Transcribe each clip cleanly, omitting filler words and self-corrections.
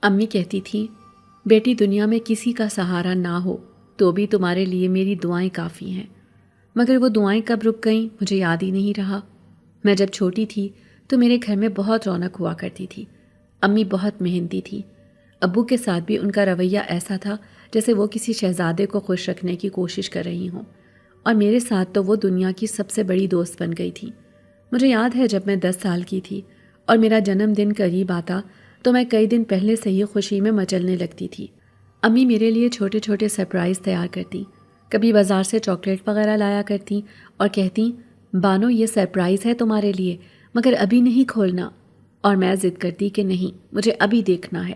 امی کہتی تھیں بیٹی دنیا میں کسی کا سہارا نہ ہو تو بھی تمہارے لیے میری دعائیں کافی ہیں، مگر وہ دعائیں کب رک گئیں مجھے یاد ہی نہیں رہا۔ میں جب چھوٹی تھی تو میرے گھر میں بہت رونق ہوا کرتی تھی۔ امی بہت محنتی تھی، ابو کے ساتھ بھی ان کا رویہ ایسا تھا جیسے وہ کسی شہزادے کو خوش رکھنے کی کوشش کر رہی ہوں، اور میرے ساتھ تو وہ دنیا کی سب سے بڑی دوست بن گئی تھی۔ مجھے یاد ہے جب میں 10 سال کی تھی اور میرا جنم دن قریب آتا تو میں کئی دن پہلے سے ہی خوشی میں مچلنے لگتی تھی۔ امی میرے لیے چھوٹے چھوٹے سرپرائز تیار کرتی، کبھی بازار سے چاکلیٹ وغیرہ لایا کرتی اور کہتی بانو یہ سرپرائز ہے تمہارے لیے مگر ابھی نہیں کھولنا، اور میں ضد کرتی کہ نہیں مجھے ابھی دیکھنا ہے،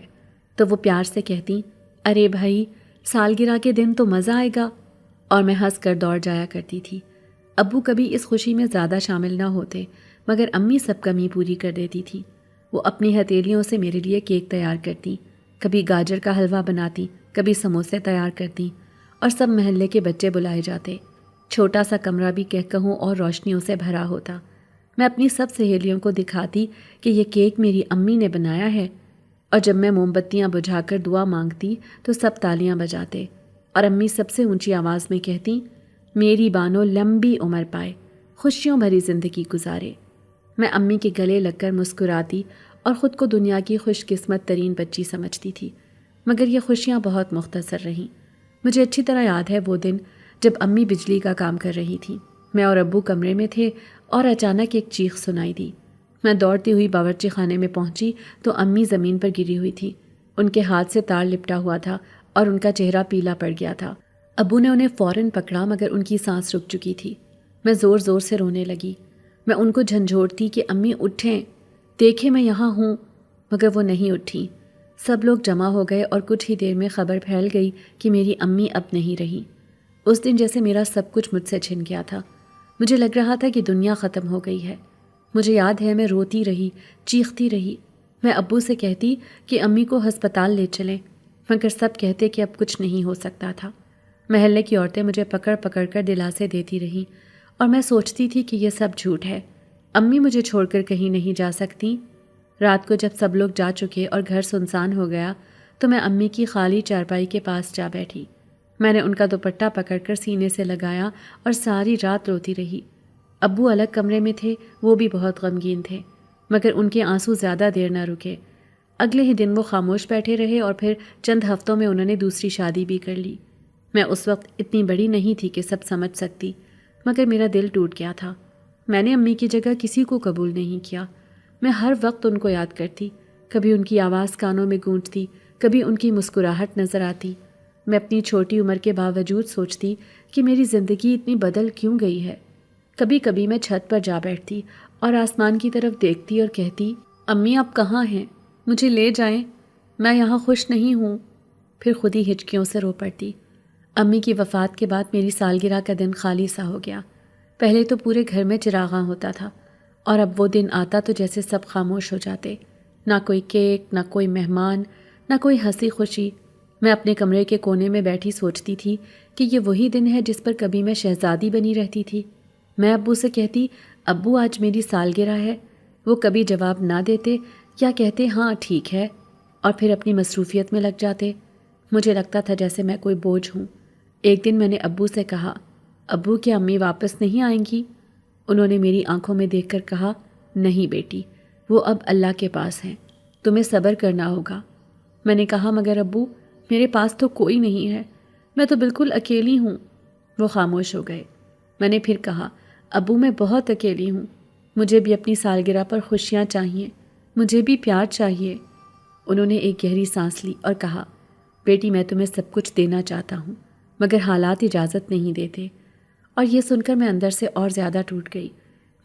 تو وہ پیار سے کہتی ارے بھائی سالگرہ کے دن تو مزہ آئے گا، اور میں ہنس کر دوڑ جایا کرتی تھی۔ ابو کبھی اس خوشی میں زیادہ شامل نہ ہوتے مگر امی سب کمی پوری کر دیتی تھی۔ وہ اپنی ہتھیلیوں سے میرے لیے کیک تیار کرتی، کبھی گاجر کا حلوہ بناتی، کبھی سموسے تیار کرتی، اور سب محلے کے بچے بلائے جاتے۔ چھوٹا سا کمرہ بھی کہوں اور روشنیوں سے بھرا ہوتا۔ میں اپنی سب سہیلیوں کو دکھاتی کہ یہ کیک میری امی نے بنایا ہے، اور جب میں موم بتیاں بجھا کر دعا مانگتی تو سب تالیاں بجاتے، اور امی سب سے اونچی آواز میں کہتی میری بانو لمبی عمر پائے، خوشیوں بھری زندگی گزارے۔ میں امی کے گلے لگ کر مسکراتی اور خود کو دنیا کی خوش قسمت ترین بچی سمجھتی تھی، مگر یہ خوشیاں بہت مختصر رہیں۔ مجھے اچھی طرح یاد ہے وہ دن جب امی بجلی کا کام کر رہی تھی، میں اور ابو کمرے میں تھے اور اچانک ایک چیخ سنائی دی۔ میں دوڑتی ہوئی باورچی خانے میں پہنچی تو امی زمین پر گری ہوئی تھی، ان کے ہاتھ سے تار لپٹا ہوا تھا اور ان کا چہرہ پیلا پڑ گیا تھا۔ ابو نے انہیں فوراً پکڑا مگر ان کی سانس رک چکی تھی۔ میں زور زور سے رونے لگی، میں ان کو جھنجھوڑتی کہ امی اٹھیں، دیکھیں میں یہاں ہوں، مگر وہ نہیں اٹھیں۔ سب لوگ جمع ہو گئے اور کچھ ہی دیر میں خبر پھیل گئی کہ میری امی اب نہیں رہی۔ اس دن جیسے میرا سب کچھ مجھ سے چھن گیا تھا، مجھے لگ رہا تھا کہ دنیا ختم ہو گئی ہے۔ مجھے یاد ہے میں روتی رہی، چیختی رہی، میں ابو سے کہتی کہ امی کو ہسپتال لے چلیں، مگر سب کہتے کہ اب کچھ نہیں ہو سکتا تھا۔ محلے کی عورتیں مجھے پکڑ پکڑ کر دلاسے دیتی رہیں، اور میں سوچتی تھی کہ یہ سب جھوٹ ہے، امی مجھے چھوڑ کر کہیں نہیں جا سکتی۔ رات کو جب سب لوگ جا چکے اور گھر سنسان ہو گیا تو میں امی کی خالی چارپائی کے پاس جا بیٹھی۔ میں نے ان کا دوپٹہ پکڑ کر سینے سے لگایا اور ساری رات روتی رہی۔ ابو الگ کمرے میں تھے، وہ بھی بہت غمگین تھے، مگر ان کے آنسو زیادہ دیر نہ رکے۔ اگلے ہی دن وہ خاموش بیٹھے رہے اور پھر چند ہفتوں میں انہوں نے دوسری شادی بھی کر لی۔ میں اس وقت اتنی بڑی نہیں تھی کہ سب سمجھ سکتی، مگر میرا دل ٹوٹ گیا تھا۔ میں نے امی کی جگہ کسی کو قبول نہیں کیا۔ میں ہر وقت ان کو یاد کرتی، کبھی ان کی آواز کانوں میں گونجتی، کبھی ان کی مسکراہٹ نظر آتی۔ میں اپنی چھوٹی عمر کے باوجود سوچتی کہ میری زندگی اتنی بدل کیوں گئی ہے۔ کبھی کبھی میں چھت پر جا بیٹھتی اور آسمان کی طرف دیکھتی اور کہتی امی آپ کہاں ہیں؟ مجھے لے جائیں، میں یہاں خوش نہیں ہوں۔ پھر خود ہی ہچکیوں سے رو پڑتی۔ امی کی وفات کے بعد میری سالگرہ کا دن خالی سا ہو گیا۔ پہلے تو پورے گھر میں چراغاں ہوتا تھا، اور اب وہ دن آتا تو جیسے سب خاموش ہو جاتے، نہ کوئی کیک، نہ کوئی مہمان، نہ کوئی ہنسی خوشی۔ میں اپنے کمرے کے کونے میں بیٹھی سوچتی تھی کہ یہ وہی دن ہے جس پر کبھی میں شہزادی بنی رہتی تھی۔ میں ابو سے کہتی ابو آج میری سالگرہ ہے، وہ کبھی جواب نہ دیتے یا کہتے ہاں ٹھیک ہے، اور پھر اپنی مصروفیت میں لگ جاتے۔ مجھے لگتا تھا جیسے میں کوئی بوجھ ہوں۔ ایک دن میں نے ابو سے کہا ابو کیا امی واپس نہیں آئیں گی؟ انہوں نے میری آنکھوں میں دیکھ کر کہا نہیں بیٹی، وہ اب اللہ کے پاس ہیں، تمہیں صبر کرنا ہوگا۔ میں نے کہا مگر ابو میرے پاس تو کوئی نہیں ہے، میں تو بالکل اکیلی ہوں۔ وہ خاموش ہو گئے۔ میں نے پھر کہا ابو میں بہت اکیلی ہوں، مجھے بھی اپنی سالگرہ پر خوشیاں چاہیے، مجھے بھی پیار چاہیے۔ انہوں نے ایک گہری سانس لی اور کہا بیٹی میں تمہیں سب کچھ دینا چاہتا ہوں مگر حالات اجازت نہیں دیتے۔ اور یہ سن کر میں اندر سے اور زیادہ ٹوٹ گئی۔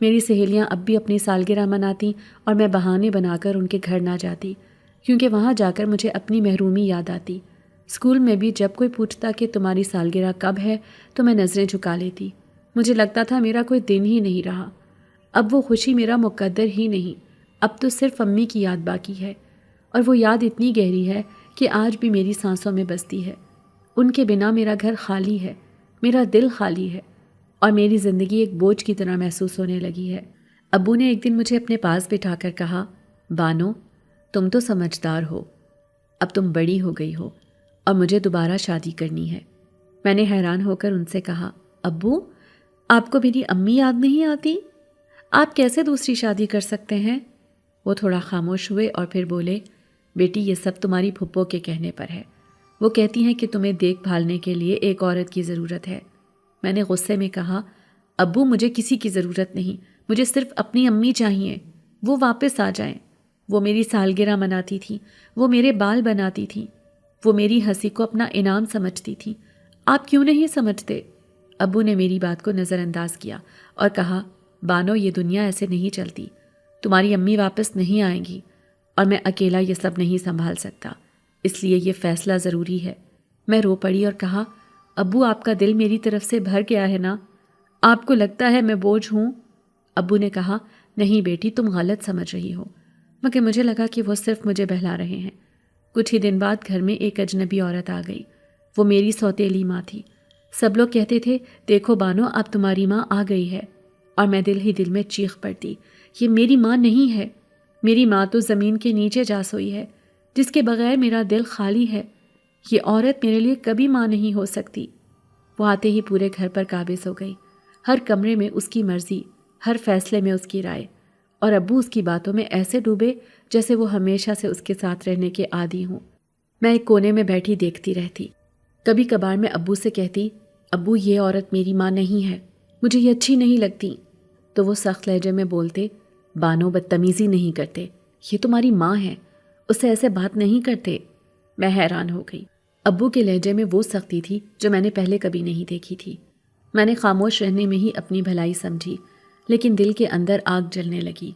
میری سہیلیاں اب بھی اپنی سالگرہ مناتی اور میں بہانے بنا کر ان کے گھر نہ جاتی، کیونکہ وہاں جا کر مجھے اپنی محرومی یاد آتی۔ اسکول میں بھی جب کوئی پوچھتا کہ تمہاری سالگرہ کب ہے تو میں نظریں جھکا لیتی۔ مجھے لگتا تھا میرا کوئی دن ہی نہیں رہا، اب وہ خوشی میرا مقدر ہی نہیں، اب تو صرف امی کی یاد باقی ہے، اور وہ یاد اتنی گہری ہے کہ آج بھی میری سانسوں میں بستی ہے۔ ان کے بنا میرا گھر خالی ہے، میرا دل خالی ہے، اور میری زندگی ایک بوجھ کی طرح محسوس ہونے لگی ہے۔ ابو نے ایک دن مجھے اپنے پاس بٹھا کر کہا بانو تم تو سمجھدار ہو، اب تم بڑی ہو گئی ہو اور مجھے دوبارہ شادی کرنی ہے۔ میں نے حیران ہو کر ان سے کہا، ابو آپ کو میری امی یاد نہیں آتی؟ آپ کیسے دوسری شادی کر سکتے ہیں؟ وہ تھوڑا خاموش ہوئے اور پھر بولے، بیٹی یہ سب تمہاری پھپھو کے کہنے پر ہے، وہ کہتی ہیں کہ تمہیں دیکھ بھالنے کے لیے ایک عورت کی ضرورت ہے۔ میں نے غصے میں کہا، ابو مجھے کسی کی ضرورت نہیں، مجھے صرف اپنی امی چاہیے، وہ واپس آ جائیں۔ وہ میری سالگرہ مناتی تھی، وہ میرے بال بناتی تھی، وہ میری ہنسی کو اپنا انعام سمجھتی تھی۔ آپ کیوں نہیں سمجھتے؟ ابو نے میری بات کو نظر انداز کیا اور کہا، بانو یہ دنیا ایسے نہیں چلتی، تمہاری امی واپس نہیں آئیں گی اور میں اکیلا یہ سب نہیں سنبھال سکتا، اس لیے یہ فیصلہ ضروری ہے۔ میں رو پڑی اور کہا، ابو آپ کا دل میری طرف سے بھر گیا ہے نا؟ آپ کو لگتا ہے میں بوجھ ہوں؟ ابو نے کہا، نہیں بیٹی تم غلط سمجھ رہی ہو، مگر مجھے لگا کہ وہ صرف مجھے بہلا رہے ہیں۔ کچھ ہی دن بعد گھر میں ایک اجنبی عورت آ گئی، وہ میری سوتیلی ماں تھی۔ سب لوگ کہتے تھے، دیکھو بانو اب تمہاری ماں آ گئی ہے، اور میں دل ہی دل میں چیخ پڑتی، یہ میری ماں نہیں ہے، میری ماں تو زمین کے نیچے جا سوئی ہے، جس کے بغیر میرا دل خالی ہے، یہ عورت میرے لیے کبھی ماں نہیں ہو سکتی۔ وہ آتے ہی پورے گھر پر قابض ہو گئی، ہر کمرے میں اس کی مرضی، ہر فیصلے میں اس کی رائے، اور ابو اس کی باتوں میں ایسے ڈوبے جیسے وہ ہمیشہ سے اس کے ساتھ رہنے کے عادی ہوں۔ میں ایک کونے میں بیٹھی دیکھتی رہتی، کبھی کبھار میں ابو سے کہتی، ابو یہ عورت میری ماں نہیں ہے، مجھے یہ اچھی نہیں لگتی، تو وہ سخت لہجے میں بولتے، بانو بدتمیزی نہیں کرتے، یہ تمہاری ماں ہے، اس سے ایسے بات نہیں کرتے۔ میں حیران ہو گئی، ابو کے لہجے میں وہ سختی تھی جو میں نے پہلے کبھی نہیں دیکھی تھی۔ میں نے خاموش رہنے میں ہی اپنی بھلائی سمجھی، لیکن دل کے اندر آگ جلنے لگی۔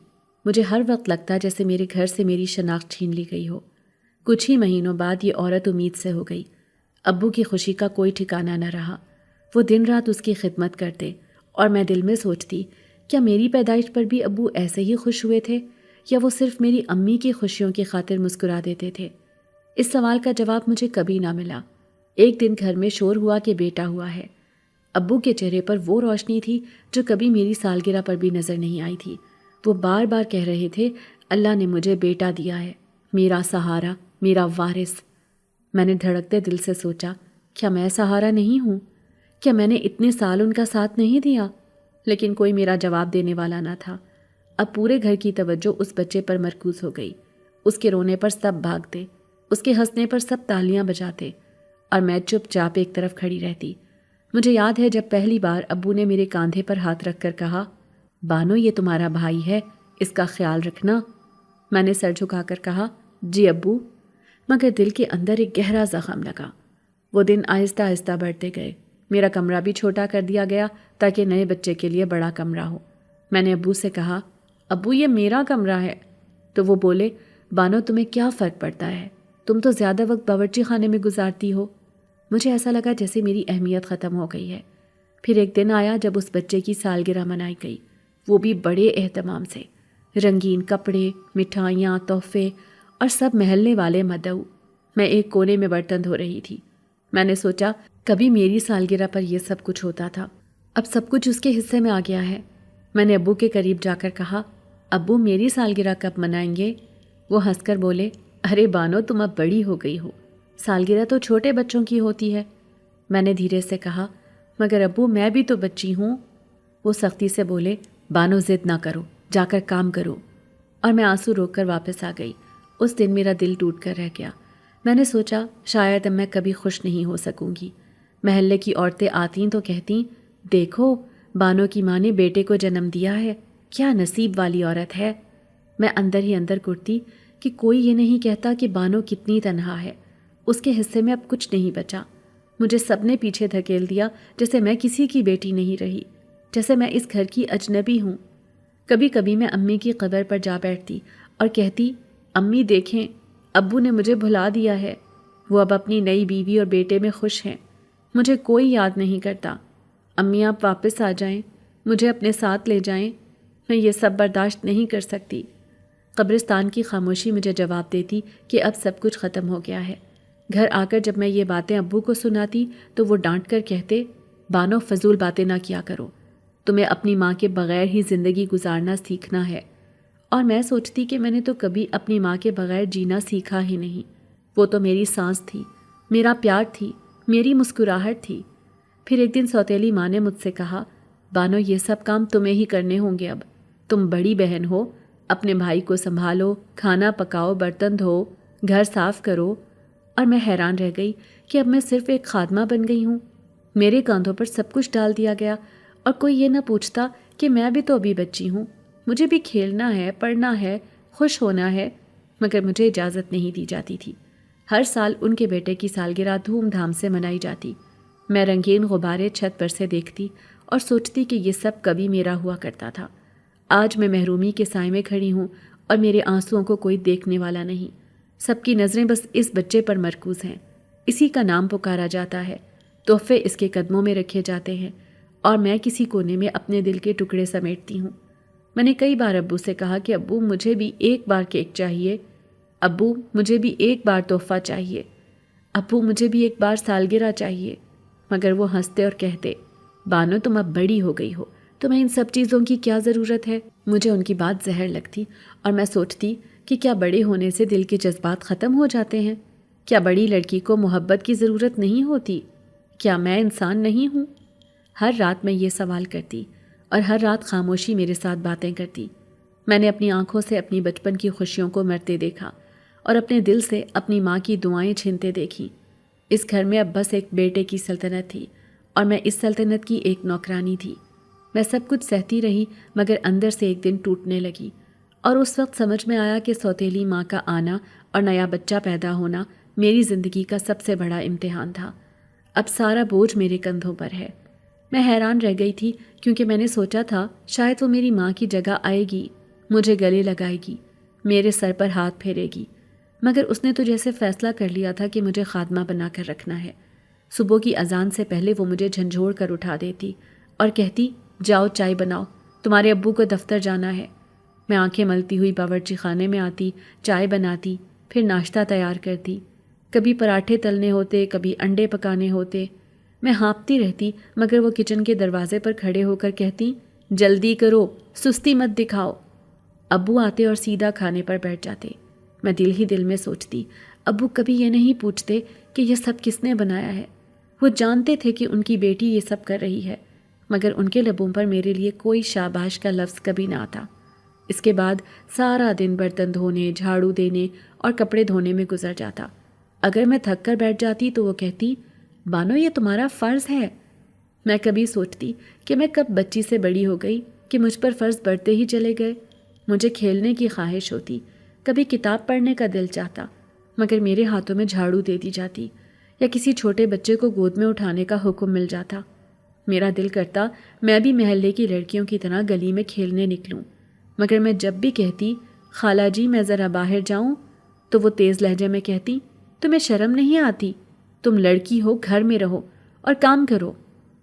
مجھے ہر وقت لگتا جیسے میرے گھر سے میری شناخت چھین لی گئی ہو۔ کچھ ہی مہینوں بعد یہ عورت امید سے ہو گئی۔ ابو کی خوشی کا کوئی ٹھکانہ نہ رہا، وہ دن رات اس کی خدمت کرتے، اور میں دل میں سوچتی، کیا میری پیدائش پر بھی ابو ایسے ہی خوش ہوئے تھے، یا وہ صرف میری امی کی خوشیوں کی خاطر مسکرا دیتے تھے؟ اس سوال کا جواب مجھے کبھی نہ ملا۔ ایک دن گھر میں شور ہوا کہ بیٹا ہوا ہے۔ ابو کے چہرے پر وہ روشنی تھی جو کبھی میری سالگرہ پر بھی نظر نہیں آئی تھی۔ وہ بار بار کہہ رہے تھے، اللہ نے مجھے بیٹا دیا ہے، میرا سہارا، میرا وارث۔ میں نے دھڑکتے دل سے سوچا، کیا میں سہارا نہیں ہوں؟ کیا میں نے اتنے سال ان کا ساتھ نہیں دیا؟ لیکن کوئی میرا جواب دینے والا نہ تھا۔ اب پورے گھر کی توجہ اس بچے پر مرکوز ہو گئی۔ اس کے رونے پر سب بھاگتے، اس کے ہنسنے پر سب تالیاں بجاتے، اور میں چپ چاپ ایک طرف کھڑی رہتی۔ مجھے یاد ہے جب پہلی بار ابو نے میرے کاندھے پر ہاتھ رکھ کر کہا، بانو یہ تمہارا بھائی ہے، اس کا خیال رکھنا۔ میں نے سر جھکا کر کہا، جی ابو، مگر دل کے اندر ایک گہرا زخم لگا۔ وہ دن آہستہ آہستہ بڑھتے گئے۔ میرا کمرہ بھی چھوٹا کر دیا گیا تاکہ نئے بچے کے لیے بڑا کمرہ ہو۔ میں نے ابو سے کہا، ابو یہ میرا کمرہ ہے۔ تو وہ بولے، بانو تمہیں کیا فرق پڑتا ہے، تم تو زیادہ وقت باورچی خانے میں گزارتی ہو۔ مجھے ایسا لگا جیسے میری اہمیت ختم ہو گئی ہے۔ پھر ایک دن آیا جب اس بچے کی سالگرہ منائی گئی، وہ بھی بڑے اہتمام سے، رنگین کپڑے، مٹھائیاں، تحفے، اور سب محلے والے مدعو۔ میں ایک کونے میں برتن دھو رہی تھی۔ میں نے سوچا، کبھی میری سالگرہ پر یہ سب کچھ ہوتا تھا، اب سب کچھ اس کے حصے میں آ گیا ہے۔ میں نے ابو کے قریب جا کر کہا، ابو میری سالگرہ کب منائیں گے؟ وہ ہنس کر بولے، ارے بانو تم اب بڑی ہو گئی ہو، سالگرہ تو چھوٹے بچوں کی ہوتی ہے۔ میں نے دھیرے سے کہا، مگر ابو میں بھی تو بچی ہوں۔ وہ سختی سے بولے، بانو ضد نہ کرو، جا کر کام کرو۔ اور میں آنسو روک کر واپس آ گئی۔ اس دن میرا دل ٹوٹ کر رہ گیا۔ میں نے سوچا، شاید اب میں کبھی خوش نہیں ہو سکوں گی۔ محلے کی عورتیں آتیں تو کہتیں، دیکھو بانو کی ماں نے بیٹے کو جنم دیا ہے، کیا نصیب والی عورت ہے۔ میں اندر ہی اندر کرتی کہ کوئی یہ نہیں کہتا کہ بانو کتنی تنہا ہے، اس کے حصے میں اب کچھ نہیں بچا۔ مجھے سب نے پیچھے دھکیل دیا، جیسے میں کسی کی بیٹی نہیں رہی، جیسے میں اس گھر کی اجنبی ہوں۔ کبھی کبھی میں امی کی قبر پر جا بیٹھتی اور کہتی، امی دیکھیں، ابو نے مجھے بھلا دیا ہے، وہ اب اپنی نئی بیوی اور بیٹے میں خوش ہیں، مجھے کوئی یاد نہیں کرتا۔ امی آپ واپس آ جائیں، مجھے اپنے ساتھ لے جائیں، میں یہ سب برداشت نہیں کر سکتی۔ قبرستان کی خاموشی مجھے جواب دیتی کہ اب سب کچھ ختم ہو گیا ہے۔ گھر آ کر جب میں یہ باتیں ابو کو سناتی تو وہ ڈانٹ کر کہتے، بانو فضول باتیں نہ کیا کرو، تمہیں اپنی ماں کے بغیر ہی زندگی گزارنا سیکھنا ہے۔ اور میں سوچتی کہ میں نے تو کبھی اپنی ماں کے بغیر جینا سیکھا ہی نہیں۔ وہ تو میری سانس تھی، میرا پیار تھی، میری مسکراہٹ تھی۔ پھر ایک دن سوتیلی ماں نے مجھ سے کہا، بانو یہ سب کام تمہیں ہی کرنے ہوں گے، اب تم بڑی بہن ہو، اپنے بھائی کو سنبھالو، کھانا پکاؤ، برتن دھو، گھر صاف کرو۔ اور میں حیران رہ گئی کہ اب میں صرف ایک خادمہ بن گئی ہوں، میرے کاندھوں پر سب کچھ ڈال دیا گیا، اور کوئی یہ نہ پوچھتا کہ میں بھی تو ابھی بچی ہوں، مجھے بھی کھیلنا ہے، پڑھنا ہے، خوش ہونا ہے۔ مگر مجھے اجازت نہیں دی جاتی تھی۔ ہر سال ان کے بیٹے کی سالگرہ دھوم دھام سے منائی جاتی۔ میں رنگین غبارے چھت پر سے دیکھتی اور سوچتی کہ یہ سب کبھی میرا ہوا کرتا تھا۔ آج میں محرومی کے سائے میں کھڑی ہوں اور میرے آنسوؤں کو کوئی دیکھنے والا نہیں۔ سب کی نظریں بس اس بچے پر مرکوز ہیں، اسی کا نام پکارا جاتا ہے، تحفے اس کے قدموں میں رکھے جاتے ہیں، اور میں کسی کونے میں اپنے دل کے ٹکڑے سمیٹتی ہوں۔ میں نے کئی بار ابو سے کہا کہ ابو مجھے بھی ایک بار کیک چاہیے، ابو مجھے بھی ایک بار تحفہ چاہیے، ابو مجھے بھی ایک بار سالگرہ چاہیے، مگر وہ ہنستے اور کہتے، بانو تم اب بڑی ہو گئی ہو، تمہیں ان سب چیزوں کی کیا ضرورت ہے؟ مجھے ان کی بات زہر لگتی اور میں سوچتی کہ کیا بڑے ہونے سے دل کے جذبات ختم ہو جاتے ہیں؟ کیا بڑی لڑکی کو محبت کی ضرورت نہیں ہوتی؟ کیا میں انسان نہیں ہوں؟ ہر رات میں یہ سوال کرتی اور ہر رات خاموشی میرے ساتھ باتیں کرتی۔ میں نے اپنی آنکھوں سے اپنی بچپن کی خوشیوں کو مرتے دیکھا اور اپنے دل سے اپنی ماں کی دعائیں چھنتے دیکھی۔ اس گھر میں اب بس ایک بیٹے کی سلطنت تھی اور میں اس سلطنت کی ایک نوکرانی تھی۔ میں سب کچھ سہتی رہی مگر اندر سے ایک دن ٹوٹنے لگی، اور اس وقت سمجھ میں آیا کہ سوتیلی ماں کا آنا اور نیا بچہ پیدا ہونا میری زندگی کا سب سے بڑا امتحان تھا۔ اب سارا بوجھ میرے کندھوں پر ہے۔ میں حیران رہ گئی تھی کیونکہ میں نے سوچا تھا شاید وہ میری ماں کی جگہ آئے گی، مجھے گلے لگائے گی، میرے سر پر ہاتھ پھیرے گی، مگر اس نے تو جیسے فیصلہ کر لیا تھا کہ مجھے خادمہ بنا کر رکھنا ہے۔ صبح کی اذان سے پہلے وہ مجھے جھنجھوڑ کر اٹھا دیتی اور کہتی، جاؤ چائے بناؤ، تمہارے ابو کو دفتر جانا ہے۔ میں آنکھیں ملتی ہوئی باورچی خانے میں آتی، چائے بناتی، پھر ناشتہ تیار کرتی۔ کبھی پراٹھے تلنے ہوتے، کبھی انڈے پکانے ہوتے۔ میں ہانپتی رہتی مگر وہ کچن کے دروازے پر کھڑے ہو کر کہتی، جلدی کرو، سستی مت دکھاؤ۔ ابو آتے اور سیدھا کھانے پر بیٹھ جاتے۔ میں دل ہی دل میں سوچتی، ابو کبھی یہ نہیں پوچھتے کہ یہ سب کس نے بنایا ہے۔ وہ جانتے تھے کہ ان کی بیٹی یہ سب کر رہی ہے، مگر ان کے لبوں پر میرے لیے کوئی شاباش کا لفظ کبھی نہ آتا۔ اس کے بعد سارا دن برتن دھونے، جھاڑو دینے اور کپڑے دھونے میں گزر جاتا۔ اگر میں تھک کر بیٹھ جاتی تو وہ کہتی، بانو یہ تمہارا فرض ہے۔ میں کبھی سوچتی کہ میں کب بچی سے بڑی ہو گئی کہ مجھ پر فرض بڑھتے ہی چلے گئے۔ مجھے کھیلنے کی خواہش ہوتی، کبھی کتاب پڑھنے کا دل چاہتا، مگر میرے ہاتھوں میں جھاڑو دے دی جاتی یا کسی چھوٹے بچے کو گود میں اٹھانے کا حکم مل جاتا۔ میرا دل کرتا میں بھی محلے کی لڑکیوں کی طرح گلی میں کھیلنے نکلوں، مگر میں جب بھی کہتی، خالہ جی میں ذرا باہر جاؤں، تو وہ تیز لہجے میں کہتی، تمہیں شرم نہیں آتی؟ تم لڑکی ہو، گھر میں رہو اور کام کرو،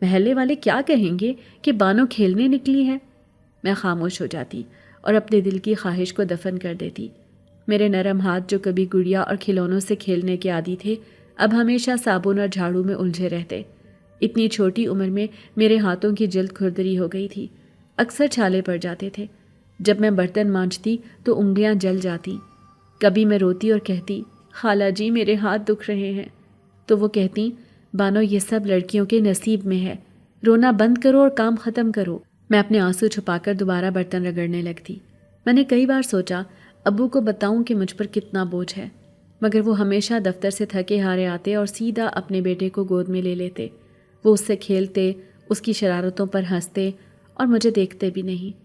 محلے والے کیا کہیں گے کہ بانو کھیلنے نکلی ہے؟ میں خاموش ہو جاتی اور اپنے دل کی خواہش کو دفن کر دیتی۔ میرے نرم ہاتھ جو کبھی گڑیا اور کھلونوں سے کھیلنے کے عادی تھے، اب ہمیشہ صابن اور جھاڑو میں الجھے رہتے۔ اتنی چھوٹی عمر میں میرے ہاتھوں کی جلد کھردری ہو گئی تھی، اکثر چھالے پڑ جاتے تھے۔ جب میں برتن مانجتی تو انگلیاں جل جاتی۔ کبھی میں روتی اور کہتی، خالہ جی میرے ہاتھ دکھ رہے ہیں، تو وہ کہتی، بانو یہ سب لڑکیوں کے نصیب میں ہے، رونا بند کرو اور کام ختم کرو۔ میں اپنے آنسو چھپا کر دوبارہ برتن رگڑنے لگتی۔ میں نے کئی بار سوچا ابو کو بتاؤں کہ مجھ پر کتنا بوجھ ہے، مگر وہ ہمیشہ دفتر سے تھکے ہارے آتے اور سیدھا اپنے بیٹے کو گود میں لے لیتے۔ وہ اس سے کھیلتے، اس کی شرارتوں پر ہنستے اور مجھے دیکھتے بھی نہیں۔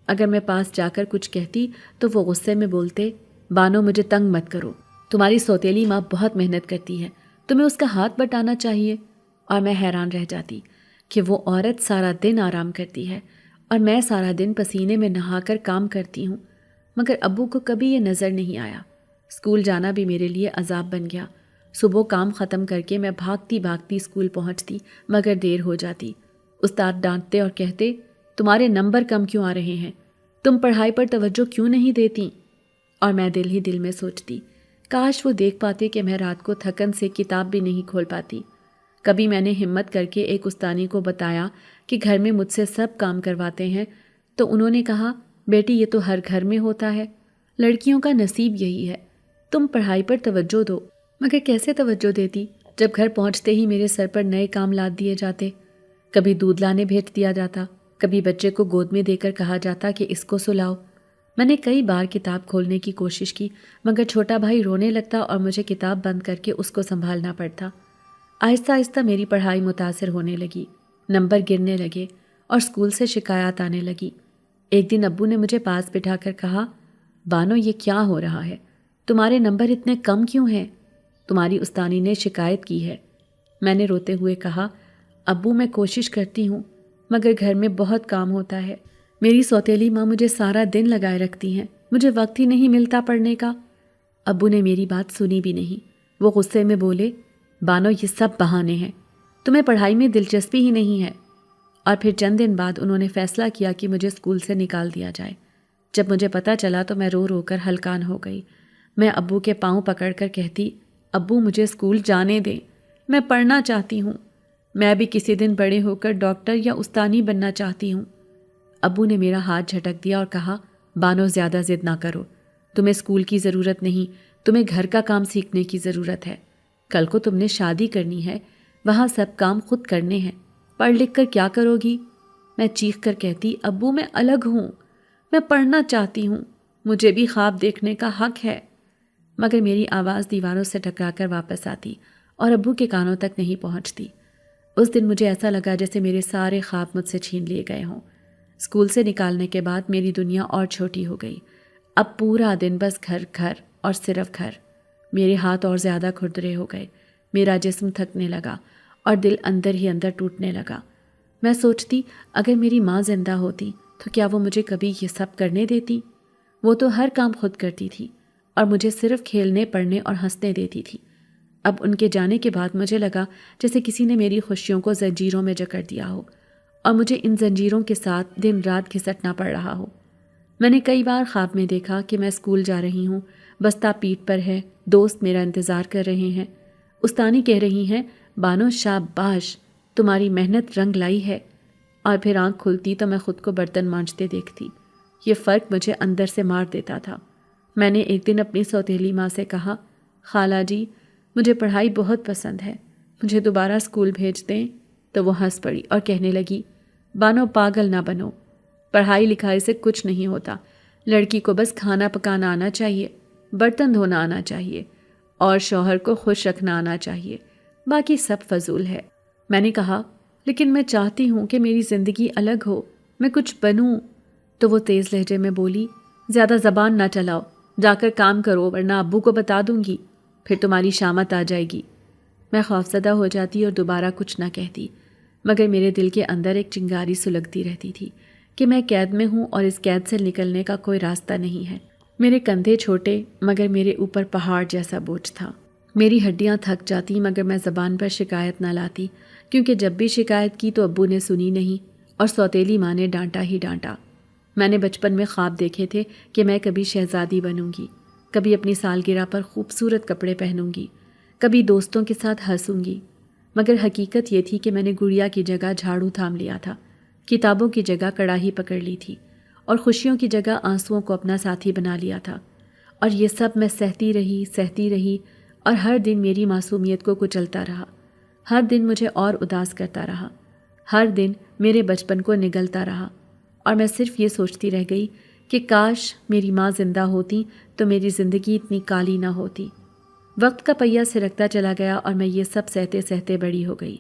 اگر میں پاس جا کر کچھ کہتی تو وہ غصے میں بولتے، بانو مجھے تنگ مت کرو، تمہاری سوتیلی ماں بہت محنت کرتی ہے، تمہیں اس کا ہاتھ بٹانا چاہیے۔ اور میں حیران رہ جاتی کہ وہ عورت سارا دن آرام کرتی ہے اور میں سارا دن پسینے میں نہا کر کام کرتی ہوں، مگر ابو کو کبھی یہ نظر نہیں آیا۔ اسکول جانا بھی میرے لیے عذاب بن گیا۔ صبح کام ختم کر کے میں بھاگتی بھاگتی اسکول پہنچتی مگر دیر ہو جاتی۔ استاد ڈانٹتے اور کہتے، تمہارے نمبر کم کیوں آ رہے ہیں؟ تم پڑھائی پر توجہ کیوں نہیں دیتی؟ اور میں دل ہی دل میں سوچتی، کاش وہ دیکھ پاتے کہ میں رات کو تھکن سے کتاب بھی نہیں کھول پاتی۔ کبھی میں نے ہمت کر کے ایک استانی کو بتایا کہ گھر میں مجھ سے سب کام کرواتے ہیں، تو انہوں نے کہا، بیٹی یہ تو ہر گھر میں ہوتا ہے، لڑکیوں کا نصیب یہی ہے، تم پڑھائی پر توجہ دو۔ مگر کیسے توجہ دیتی جب گھر پہنچتے ہی میرے سر پر نئے کام لاد دیے جاتے۔ کبھی دودھ لانے بھیج دیا جاتا، کبھی بچے کو گود میں دے کر کہا جاتا کہ اس کو سلاؤ۔ میں نے کئی بار کتاب کھولنے کی کوشش کی، مگر چھوٹا بھائی رونے لگتا اور مجھے کتاب بند کر کے اس کو سنبھالنا پڑتا۔ آہستہ آہستہ میری پڑھائی متاثر ہونے لگی، نمبر گرنے لگے اور اسکول سے شکایات آنے لگی۔ ایک دن ابو نے مجھے پاس بٹھا کر کہا، بانو یہ کیا ہو رہا ہے؟ تمہارے نمبر اتنے کم کیوں ہیں؟ تمہاری استانی نے شکایت کی ہے۔ میں نے روتے ہوئے کہا، ابو میں کوشش کرتی ہوں مگر گھر میں بہت کام ہوتا ہے۔ میری سوتیلی ماں مجھے سارا دن لگائے رکھتی ہیں، مجھے وقت ہی نہیں ملتا پڑھنے کا۔ ابو نے میری بات سنی بھی نہیں، وہ غصے میں بولے، بانو یہ سب بہانے ہیں، تمہیں پڑھائی میں دلچسپی ہی نہیں ہے۔ اور پھر چند دن بعد انہوں نے فیصلہ کیا کہ مجھے اسکول سے نکال دیا جائے۔ جب مجھے پتہ چلا تو میں رو رو کر ہلکان ہو گئی۔ میں ابو کے پاؤں پکڑ کر کہتی، ابو مجھے اسکول جانے دیں، میں پڑھنا چاہتی ہوں، میں بھی کسی دن بڑے ہو کر ڈاکٹر یا استانی بننا چاہتی ہوں۔ ابو نے میرا ہاتھ جھٹک دیا اور کہا، بانو زیادہ ضد نہ کرو، تمہیں اسکول کی ضرورت نہیں، تمہیں گھر کا کام سیکھنے کی ضرورت ہے۔ کل کو تم نے شادی کرنی ہے، وہاں سب کام خود کرنے ہیں، پڑھ لکھ کر کیا کرو گی؟ میں چیخ کر کہتی، ابو میں الگ ہوں، میں پڑھنا چاہتی ہوں، مجھے بھی خواب دیکھنے کا حق ہے۔ مگر میری آواز دیواروں سے ٹکرا کر واپس آتی اور ابو کے کانوں تک نہیں پہنچتی۔ اس دن مجھے ایسا لگا جیسے میرے سارے خواب مجھ سے چھین لیے گئے ہوں۔ اسکول سے نکالنے کے بعد میری دنیا اور چھوٹی ہو گئی۔ اب پورا دن بس گھر گھر اور صرف گھر۔ میرے ہاتھ اور زیادہ کھردرے ہو گئے، میرا جسم تھکنے لگا اور دل اندر ہی اندر ٹوٹنے لگا۔ میں سوچتی، اگر میری ماں زندہ ہوتی تو کیا وہ مجھے کبھی یہ سب کرنے دیتی؟ وہ تو ہر کام خود کرتی تھی اور مجھے صرف کھیلنے، پڑھنے اور ہنسنے دیتی تھی۔ اب ان کے جانے کے بعد مجھے لگا جیسے کسی نے میری خوشیوں کو زنجیروں میں جکڑ دیا ہو اور مجھے ان زنجیروں کے ساتھ دن رات گھسٹنا پڑ رہا ہو۔ میں نے کئی بار خواب میں دیکھا کہ میں اسکول جا رہی ہوں، بستہ پیٹھ پر ہے، دوست میرا انتظار کر رہے ہیں، استانی کہہ رہی ہیں، بانو شاباش، تمہاری محنت رنگ لائی ہے، اور پھر آنکھ کھلتی تو میں خود کو برتن مانجتے دیکھتی۔ یہ فرق مجھے اندر سے مار دیتا تھا۔ میں نے ایک دن اپنی سوتیلی ماں سے کہا، خالہ جی مجھے پڑھائی بہت پسند ہے، مجھے دوبارہ اسکول بھیج دیں؟ تو وہ ہنس پڑی اور کہنے لگی، بانو پاگل نہ بنو، پڑھائی لکھائی سے کچھ نہیں ہوتا، لڑکی کو بس کھانا پکانا آنا چاہیے، برتن دھونا آنا چاہیے اور شوہر کو خوش رکھنا آنا چاہیے، باقی سب فضول ہے۔ میں نے کہا، لیکن میں چاہتی ہوں کہ میری زندگی الگ ہو، میں کچھ بنوں۔ تو وہ تیز لہجے میں بولی، زیادہ زبان نہ چلاؤ، جا کر کام کرو ورنہ ابو کو بتا دوں گی، پھر تمہاری شامت آ جائے گی۔ میں خوفزدہ ہو جاتی اور دوبارہ کچھ نہ کہتی، مگر میرے دل کے اندر ایک چنگاری سلگتی رہتی تھی کہ میں قید میں ہوں اور اس قید سے نکلنے کا کوئی راستہ نہیں ہے۔ میرے کندھے چھوٹے مگر میرے اوپر پہاڑ جیسا بوجھ تھا۔ میری ہڈیاں تھک جاتی مگر میں زبان پر شکایت نہ لاتی، کیونکہ جب بھی شکایت کی تو ابو نے سنی نہیں اور سوتیلی ماں نے ڈانٹا ہی ڈانٹا۔ میں نے بچپن میں خواب دیکھے تھے کہ میں کبھی شہزادی بنوں گی، کبھی اپنی سالگرہ پر خوبصورت کپڑے پہنوں گی، کبھی دوستوں کے ساتھ ہنسوں گی، مگر حقیقت یہ تھی کہ میں نے گڑیا کی جگہ جھاڑو تھام لیا تھا، کتابوں کی جگہ کڑاہی پکڑ لی تھی اور خوشیوں کی جگہ آنسوؤں کو اپنا ساتھی بنا لیا تھا۔ اور یہ سب میں سہتی رہی اور ہر دن میری معصومیت کو کچلتا رہا، ہر دن مجھے اور اداس کرتا رہا، ہر دن میرے بچپن کو نگلتا رہا، اور میں صرف یہ سوچتی رہ گئی کہ کاش میری ماں زندہ ہوتی تو میری زندگی اتنی کالی نہ ہوتی۔ وقت کا پہیہ سرکتا چلا گیا اور میں یہ سب سہتے سہتے بڑی ہو گئی۔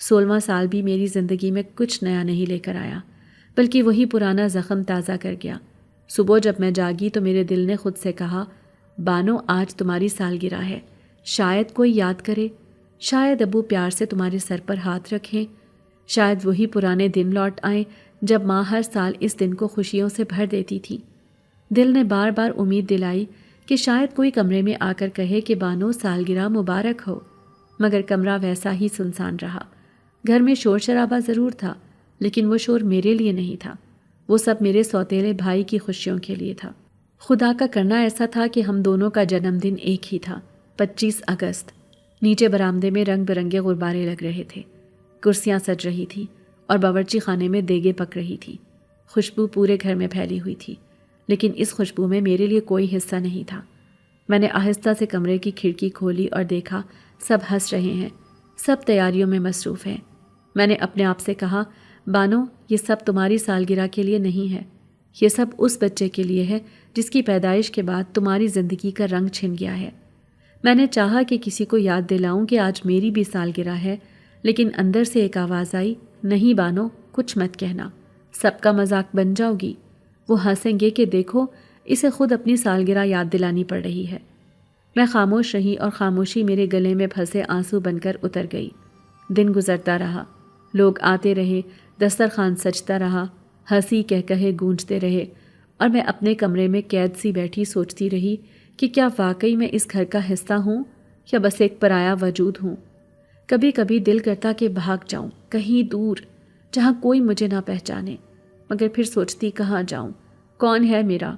16واں سال بھی میری زندگی میں کچھ نیا نہیں لے کر آیا، بلکہ وہی پرانا زخم تازہ کر گیا۔ صبح جب میں جاگی تو میرے دل نے خود سے کہا، بانو آج تمہاری سالگرہ ہے، شاید کوئی یاد کرے، شاید ابو پیار سے تمہارے سر پر ہاتھ رکھیں، شاید وہی پرانے دن لوٹ آئیں جب ماں ہر سال اس دن کو خوشیوں سے بھر دیتی تھی۔ دل نے بار بار امید دلائی کہ شاید کوئی کمرے میں آ کر کہے کہ بانو سالگرہ مبارک ہو، مگر کمرہ ویسا ہی سنسان رہا۔ گھر میں شور شرابہ ضرور تھا، لیکن وہ شور میرے لیے نہیں تھا، وہ سب میرے سوتیلے بھائی کی خوشیوں کے لیے تھا۔ خدا کا کرنا ایسا تھا کہ ہم دونوں کا جنم دن ایک ہی تھا، 25 اگست۔ نیچے برآمدے میں رنگ برنگے غبارے لگ رہے تھے، کرسیاں سج رہی تھی اور باورچی خانے میں دیگیں پک رہی تھی۔ خوشبو پورے گھر میں پھیلی ہوئی تھی، لیکن اس خوشبو میں میرے لیے کوئی حصہ نہیں تھا۔ میں نے آہستہ سے کمرے کی کھڑکی کھولی اور دیکھا سب ہنس رہے ہیں، سب تیاریوں میں مصروف ہیں۔ میں نے اپنے آپ سے کہا، بانو یہ سب تمہاری سالگرہ کے لیے نہیں ہے، یہ سب اس بچے کے لیے ہے جس کی پیدائش کے بعد تمہاری زندگی کا رنگ چھن گیا ہے۔ میں نے چاہا کہ کسی کو یاد دلاؤں کہ آج میری بھی سالگرہ ہے، لیکن اندر سے ایک آواز آئی، نہیں بانو کچھ مت کہنا، سب کا مذاق بن جاؤ گی، وہ ہنسیں گے کہ دیکھو اسے خود اپنی سالگرہ یاد دلانی پڑ رہی ہے۔ میں خاموش رہی اور خاموشی میرے گلے میں پھنسے آنسو بن کر اتر گئی۔ دن گزرتا رہا، لوگ آتے رہے، دسترخوان سجتا رہا، ہنسی کہے گونجتے رہے، اور میں اپنے کمرے میں قید سی بیٹھی سوچتی رہی کہ کیا واقعی میں اس گھر کا حصہ ہوں یا بس ایک پرایا وجود ہوں۔ کبھی کبھی دل کرتا کہ بھاگ جاؤں کہیں دور جہاں کوئی مجھے نہ پہچانے، مگر پھر سوچتی کہاں جاؤں، کون ہے میرا۔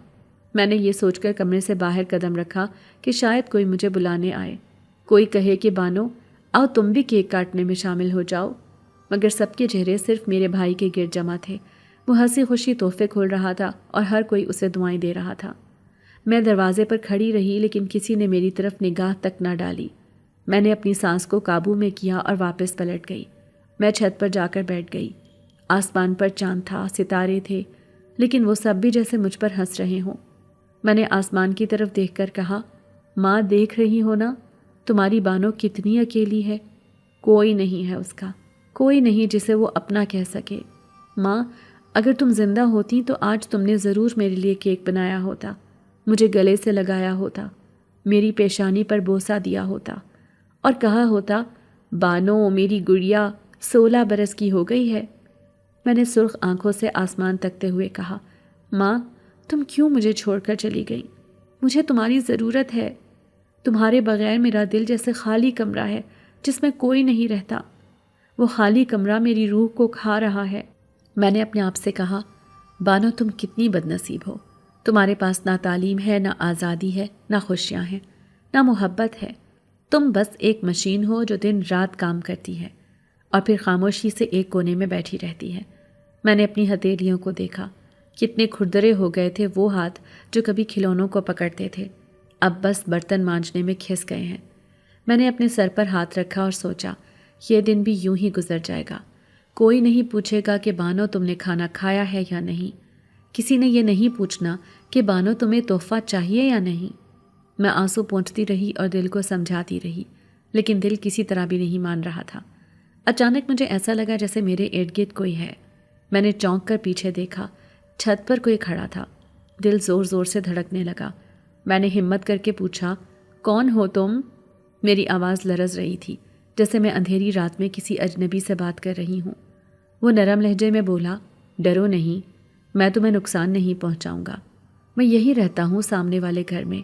میں نے یہ سوچ کر کمرے سے باہر قدم رکھا کہ شاید کوئی مجھے بلانے آئے، کوئی کہے کہ بانو آؤ تم بھی کیک کاٹنے میں شامل ہو جاؤ، مگر سب کے چہرے صرف میرے بھائی کے گرد جمع تھے۔ وہ ہنسی خوشی تحفے کھول رہا تھا اور ہر کوئی اسے دعائیں دے رہا تھا۔ میں دروازے پر کھڑی رہی لیکن کسی نے میری طرف نگاہ تک نہ ڈالی۔ میں نے اپنی سانس کو قابو میں کیا اور واپس پلٹ گئی۔ میں چھت پر جا کر بیٹھ گئی۔ آسمان پر چاند تھا، ستارے تھے، لیکن وہ سب بھی جیسے مجھ پر ہنس رہے ہوں۔ میں نے آسمان کی طرف دیکھ کر کہا، ماں دیکھ رہی ہو نا، تمہاری بانو کتنی اکیلی ہے، کوئی نہیں ہے اس کا، کوئی نہیں جسے وہ اپنا کہہ سکے۔ ماں اگر تم زندہ ہوتی تو آج تم نے ضرور میرے لیے کیک بنایا ہوتا، مجھے گلے سے لگایا ہوتا، میری پیشانی پر بوسہ دیا ہوتا اور کہا ہوتا، بانو میری گڑیا 16 برس کی ہو گئی ہے۔ میں نے سرخ آنکھوں سے آسمان تکتے ہوئے کہا، ماں تم کیوں مجھے چھوڑ کر چلی گئی؟ مجھے تمہاری ضرورت ہے، تمہارے بغیر میرا دل جیسے خالی کمرہ ہے جس میں کوئی نہیں رہتا، وہ خالی کمرہ میری روح کو کھا رہا ہے۔ میں نے اپنے آپ سے کہا، بانو تم کتنی بد نصیب ہو، تمہارے پاس نہ تعلیم ہے، نہ آزادی ہے، نہ خوشیاں ہیں، نہ محبت ہے، تم بس ایک مشین ہو جو دن رات کام کرتی ہے اور پھر خاموشی سے ایک کونے میں بیٹھی رہتی ہے۔ میں نے اپنی ہتھیلیوں کو دیکھا، کتنے کھردرے ہو گئے تھے وہ ہاتھ جو کبھی کھلونوں کو پکڑتے تھے، اب بس برتن مانجنے میں کھس گئے ہیں۔ میں نے اپنے سر پر ہاتھ رکھا اور سوچا، یہ دن بھی یوں ہی گزر جائے گا، کوئی نہیں پوچھے گا کہ بانو تم نے کھانا کھایا ہے یا نہیں، کسی نے یہ نہیں پوچھنا کہ بانو تمہیں تحفہ چاہیے یا نہیں۔ میں آنسو پونچھتی رہی اور دل کو سمجھاتی رہی، لیکن دل کسی طرح بھی نہیں مان رہا تھا۔ اچانک مجھے ایسا لگا جیسے میرے ارد گرد کوئی ہے۔ میں نے چونک کر پیچھے دیکھا، چھت پر کوئی کھڑا تھا۔ دل زور زور سے دھڑکنے لگا۔ میں نے ہمت کر کے پوچھا، کون ہو تم؟ میری آواز لرز رہی تھی جیسے میں اندھیری رات میں کسی اجنبی سے بات کر رہی ہوں۔ وہ نرم لہجے میں بولا، ڈرو نہیں، میں تمہیں نقصان نہیں پہنچاؤں گا، میں یہی رہتا ہوں سامنے والے گھر میں،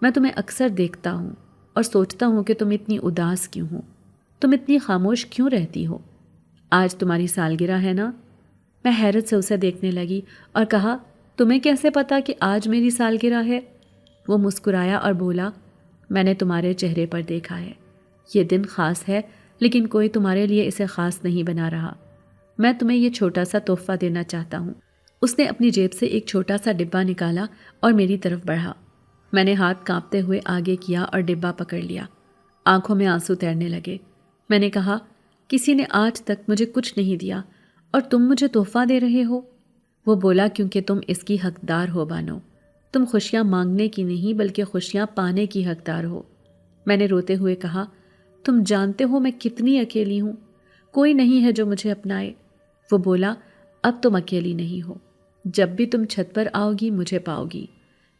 میں تمہیں اکثر دیکھتا ہوں اور سوچتا ہوں کہ تم اتنی اداس کیوں ہو، تم اتنی خاموش کیوں رہتی ہو؟ آج تمہاری سالگرہ ہے نا؟ میں حیرت سے اسے دیکھنے لگی اور کہا، تمہیں کیسے پتا کہ آج میری سالگرہ ہے؟ وہ مسکرایا اور بولا، میں نے تمہارے چہرے پر دیکھا ہے، یہ دن خاص ہے لیکن کوئی تمہارے لیے اسے خاص نہیں بنا رہا، میں تمہیں یہ چھوٹا سا تحفہ دینا چاہتا ہوں۔ اس نے اپنی جیب سے ایک چھوٹا سا ڈبہ نکالا اور میری طرف بڑھا۔ میں نے ہاتھ کانپتے ہوئے آگے کیا اور ڈبہ پکڑ لیا۔ آنکھوں میں آنسو تیرنے لگے۔ میں نے کہا، کسی نے آج تک مجھے کچھ نہیں دیا اور تم مجھے تحفہ دے رہے ہو؟ وہ بولا، کیونکہ تم اس کی حقدار ہو بانو، تم خوشیاں مانگنے کی نہیں بلکہ خوشیاں پانے کی حقدار ہو۔ میں نے روتے ہوئے کہا، تم جانتے ہو میں کتنی اکیلی ہوں، کوئی نہیں ہے جو مجھے اپنائے۔ وہ بولا، اب تم اکیلی نہیں ہو، جب بھی تم چھت پر آؤ گی مجھے پاؤ گی،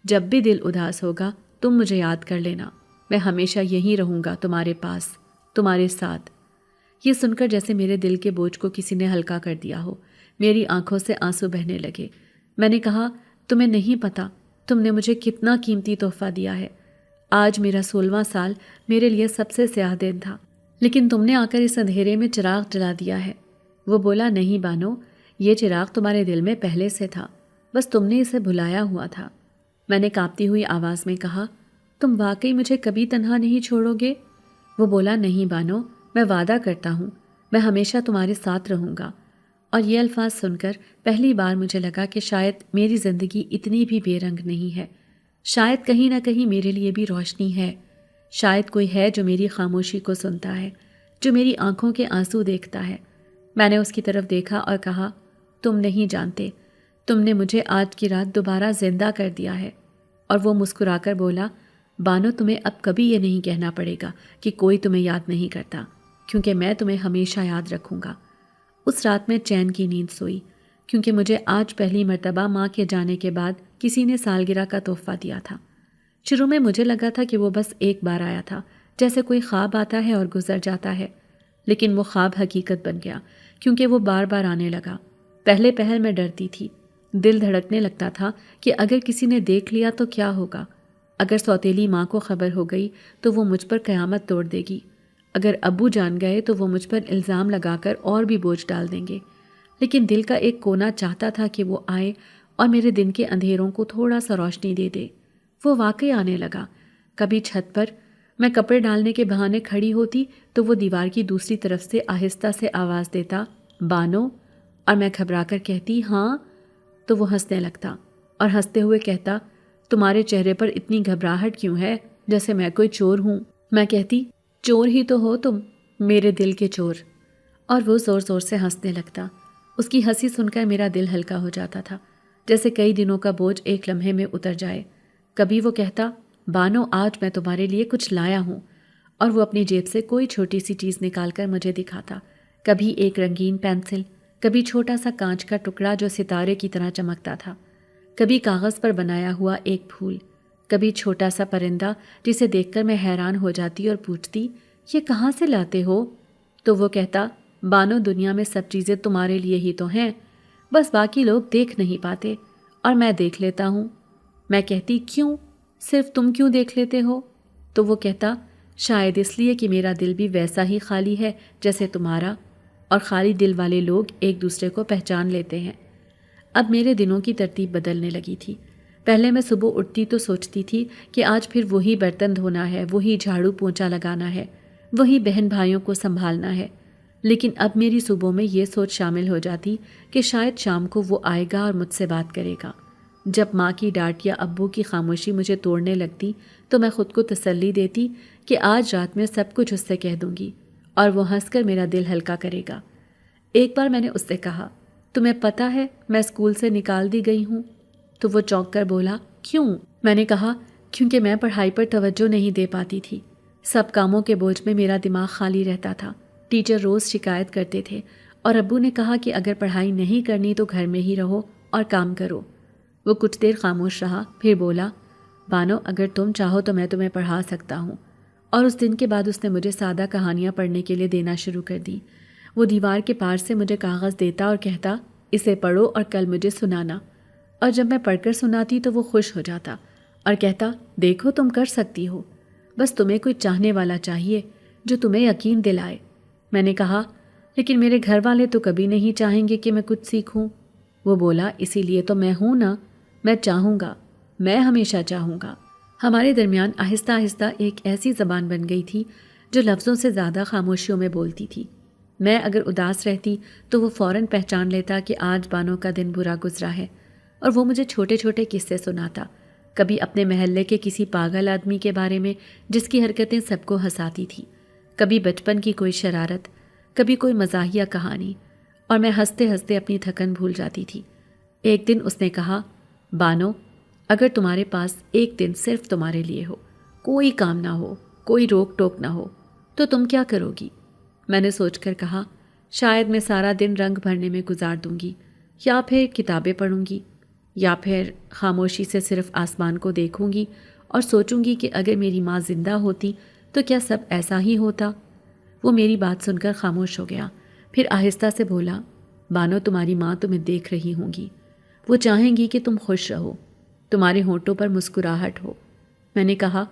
جب بھی دل اداس ہوگا تم مجھے یاد کر لینا، میں ہمیشہ یہیں رہوں گا تمہارے پاس، تمہارے ساتھ۔ یہ سن کر جیسے میرے دل کے بوجھ کو کسی نے ہلکا کر دیا ہو، میری آنکھوں سے آنسو بہنے لگے۔ میں نے کہا، تمہیں نہیں پتا تم نے مجھے کتنا قیمتی تحفہ دیا ہے، آج میرا 16واں سال میرے لیے سب سے سیاہ دن تھا، لیکن تم نے آ کر اس اندھیرے میں چراغ جلا دیا ہے۔ وہ بولا، نہیں بانو، یہ چراغ تمہارے دل میں پہلے سے تھا، بس تم نے اسے بھلایا ہوا تھا۔ میں نے کانپتی ہوئی آواز میں کہا، تم واقعی مجھے کبھی تنہا نہیں چھوڑو گے؟ وہ بولا، نہیں بانو، میں وعدہ کرتا ہوں میں ہمیشہ تمہارے ساتھ رہوں گا۔ اور یہ الفاظ سن کر پہلی بار مجھے لگا کہ شاید میری زندگی اتنی بھی بے رنگ نہیں ہے، شاید کہیں نہ کہیں میرے لیے بھی روشنی ہے، شاید کوئی ہے جو میری خاموشی کو سنتا ہے، جو میری آنکھوں کے آنسو دیکھتا ہے۔ میں نے اس کی طرف دیکھا اور کہا، تم نہیں جانتے، تم نے مجھے آج کی رات دوبارہ زندہ کر دیا ہے۔ اور وہ مسکرا کر بولا، بانو تمہیں اب کبھی یہ نہیں کہنا پڑے گا کہ کوئی تمہیں یاد نہیں کرتا، کیونکہ میں تمہیں ہمیشہ یاد رکھوں گا۔ اس رات میں چین کی نیند سوئی، کیونکہ مجھے آج پہلی مرتبہ ماں کے جانے کے بعد کسی نے سالگرہ کا تحفہ دیا تھا۔ شروع میں مجھے لگا تھا کہ وہ بس ایک بار آیا تھا، جیسے کوئی خواب آتا ہے اور گزر جاتا ہے، لیکن وہ خواب حقیقت بن گیا، کیونکہ وہ بار بار آنے لگا۔ پہلے پہل میں ڈرتی تھی، دل دھڑکنے لگتا تھا کہ اگر کسی نے دیکھ لیا تو کیا ہوگا، اگر سوتیلی ماں کو خبر ہو گئی تو وہ مجھ پر قیامت توڑ دے گی، اگر ابو جان گئے تو وہ مجھ پر الزام لگا کر اور بھی بوجھ ڈال دیں گے۔ لیکن دل کا ایک کونا چاہتا تھا کہ وہ آئے اور میرے دن کے اندھیروں کو تھوڑا سا روشنی دے دے۔ وہ واقعی آنے لگا۔ کبھی چھت پر میں کپڑے ڈالنے کے بہانے کھڑی ہوتی تو وہ دیوار کی دوسری طرف سے آہستہ سے آواز دیتا، بانو، اور میں گھبرا کر کہتی ہاں، تو وہ ہنسنے لگتا اور ہنستے ہوئے کہتا، تمہارے چہرے پر اتنی گھبراہٹ کیوں ہے، جیسے میں کوئی چور ہوں۔ میں کہتی، چور ہی تو ہو تم، میرے دل کے چور، اور وہ زور زور سے ہنسنے لگتا۔ اس کی ہنسی سن کر میرا دل ہلکا ہو جاتا تھا، جیسے کئی دنوں کا بوجھ ایک لمحے میں اتر جائے۔ کبھی وہ کہتا، بانو آج میں تمہارے لیے کچھ لایا ہوں، اور وہ اپنی جیب سے کوئی چھوٹی سی چیز نکال کر مجھے دکھاتا، کبھی ایک رنگین پینسل، کبھی چھوٹا سا کانچ کا ٹکڑا جو ستارے کی طرح چمکتا تھا، کبھی کاغذ پر بنایا ہوا ایک پھول، کبھی چھوٹا سا پرندہ جسے دیکھ کر میں حیران ہو جاتی اور پوچھتی، یہ کہاں سے لاتے ہو؟ تو وہ کہتا، بانو دنیا میں سب چیزیں تمہارے لیے ہی تو ہیں، بس باقی لوگ دیکھ نہیں پاتے، اور میں دیکھ لیتا ہوں۔ میں کہتی، کیوں؟ صرف تم کیوں دیکھ لیتے ہو؟ تو وہ کہتا، شاید اس لیے کہ میرا دل بھی ویسا ہی خالی ہے جیسے تمہارا، اور خالی دل والے لوگ ایک دوسرے کو پہچان لیتے ہیں۔ اب میرے دنوں کی ترتیب بدلنے لگی تھی۔ پہلے میں صبح اٹھتی تو سوچتی تھی کہ آج پھر وہی برتن دھونا ہے، وہی جھاڑو پونچھا لگانا ہے، وہی بہن بھائیوں کو سنبھالنا ہے، لیکن اب میری صبح میں یہ سوچ شامل ہو جاتی کہ شاید شام کو وہ آئے گا اور مجھ سے بات کرے گا۔ جب ماں کی ڈانٹ یا ابو کی خاموشی مجھے توڑنے لگتی تو میں خود کو تسلی دیتی کہ آج رات میں سب کچھ اس سے کہہ دوں گی اور وہ ہنس کر میرا دل ہلکا کرے گا۔ ایک بار میں نے اس سے کہا، تمہیں پتہ ہے میں اسکول سے نکال دی گئی ہوں؟ تو وہ چونک کر بولا، کیوں؟ میں نے کہا، کیونکہ میں پڑھائی پر توجہ نہیں دے پاتی تھی، سب کاموں کے بوجھ میں میرا دماغ خالی رہتا تھا۔ ٹیچر روز شکایت کرتے تھے اور ابو نے کہا کہ اگر پڑھائی نہیں کرنی تو گھر میں ہی رہو اور کام کرو۔ وہ کچھ دیر خاموش رہا، پھر بولا، بانو اگر تم چاہو تو میں تمہیں پڑھا سکتا ہوں۔ اور اس دن کے بعد اس نے مجھے سادہ کہانیاں پڑھنے کے لیے دینا شروع کر دی۔ وہ دیوار کے پار سے مجھے کاغذ دیتا اور کہتا، اسے پڑھو اور کل مجھے سنانا، اور جب میں پڑھ کر سناتی تو وہ خوش ہو جاتا اور کہتا، دیکھو تم کر سکتی ہو، بس تمہیں کوئی چاہنے والا چاہیے جو تمہیں یقین دلائے۔ میں نے کہا، لیکن میرے گھر والے تو کبھی نہیں چاہیں گے کہ میں کچھ سیکھوں۔ وہ بولا، اسی لیے تو میں ہوں نا، میں چاہوں گا، میں ہمیشہ چاہوں گا۔ ہمارے درمیان آہستہ آہستہ ایک ایسی زبان بن گئی تھی جو لفظوں سے زیادہ خاموشیوں میں بولتی تھی۔ میں اگر اداس رہتی تو وہ فوراً پہچان لیتا کہ آج بانو کا دن برا گزرا ہے، اور وہ مجھے چھوٹے چھوٹے قصے سناتا، کبھی اپنے محلے کے کسی پاگل آدمی کے بارے میں جس کی حرکتیں سب کو ہنساتی تھی، کبھی بچپن کی کوئی شرارت، کبھی کوئی مزاحیہ کہانی، اور میں ہنستے ہنستے اپنی تھکن بھول جاتی تھی۔ ایک دن اس نے کہا، بانو اگر تمہارے پاس ایک دن صرف تمہارے لیے ہو، کوئی کام نہ ہو، کوئی روک ٹوک نہ ہو، تو تم کیا کرو گی؟ میں نے سوچ کر کہا، شاید میں سارا دن رنگ بھرنے میں گزار دوں گی، یا پھر کتابیں پڑھوں گی، یا پھر خاموشی سے صرف آسمان کو دیکھوں گی اور سوچوں گی کہ اگر میری ماں زندہ ہوتی تو کیا سب ایسا ہی ہوتا؟ وہ میری بات سن کر خاموش ہو گیا، پھر آہستہ سے بولا، بانو تمہاری ماں تمہیں دیکھ رہی ہوں گی، وہ چاہیں گی کہ تم خوش رہو، تمہارے ہونٹوں پر مسکراہٹ ہو۔ میں نے کہا،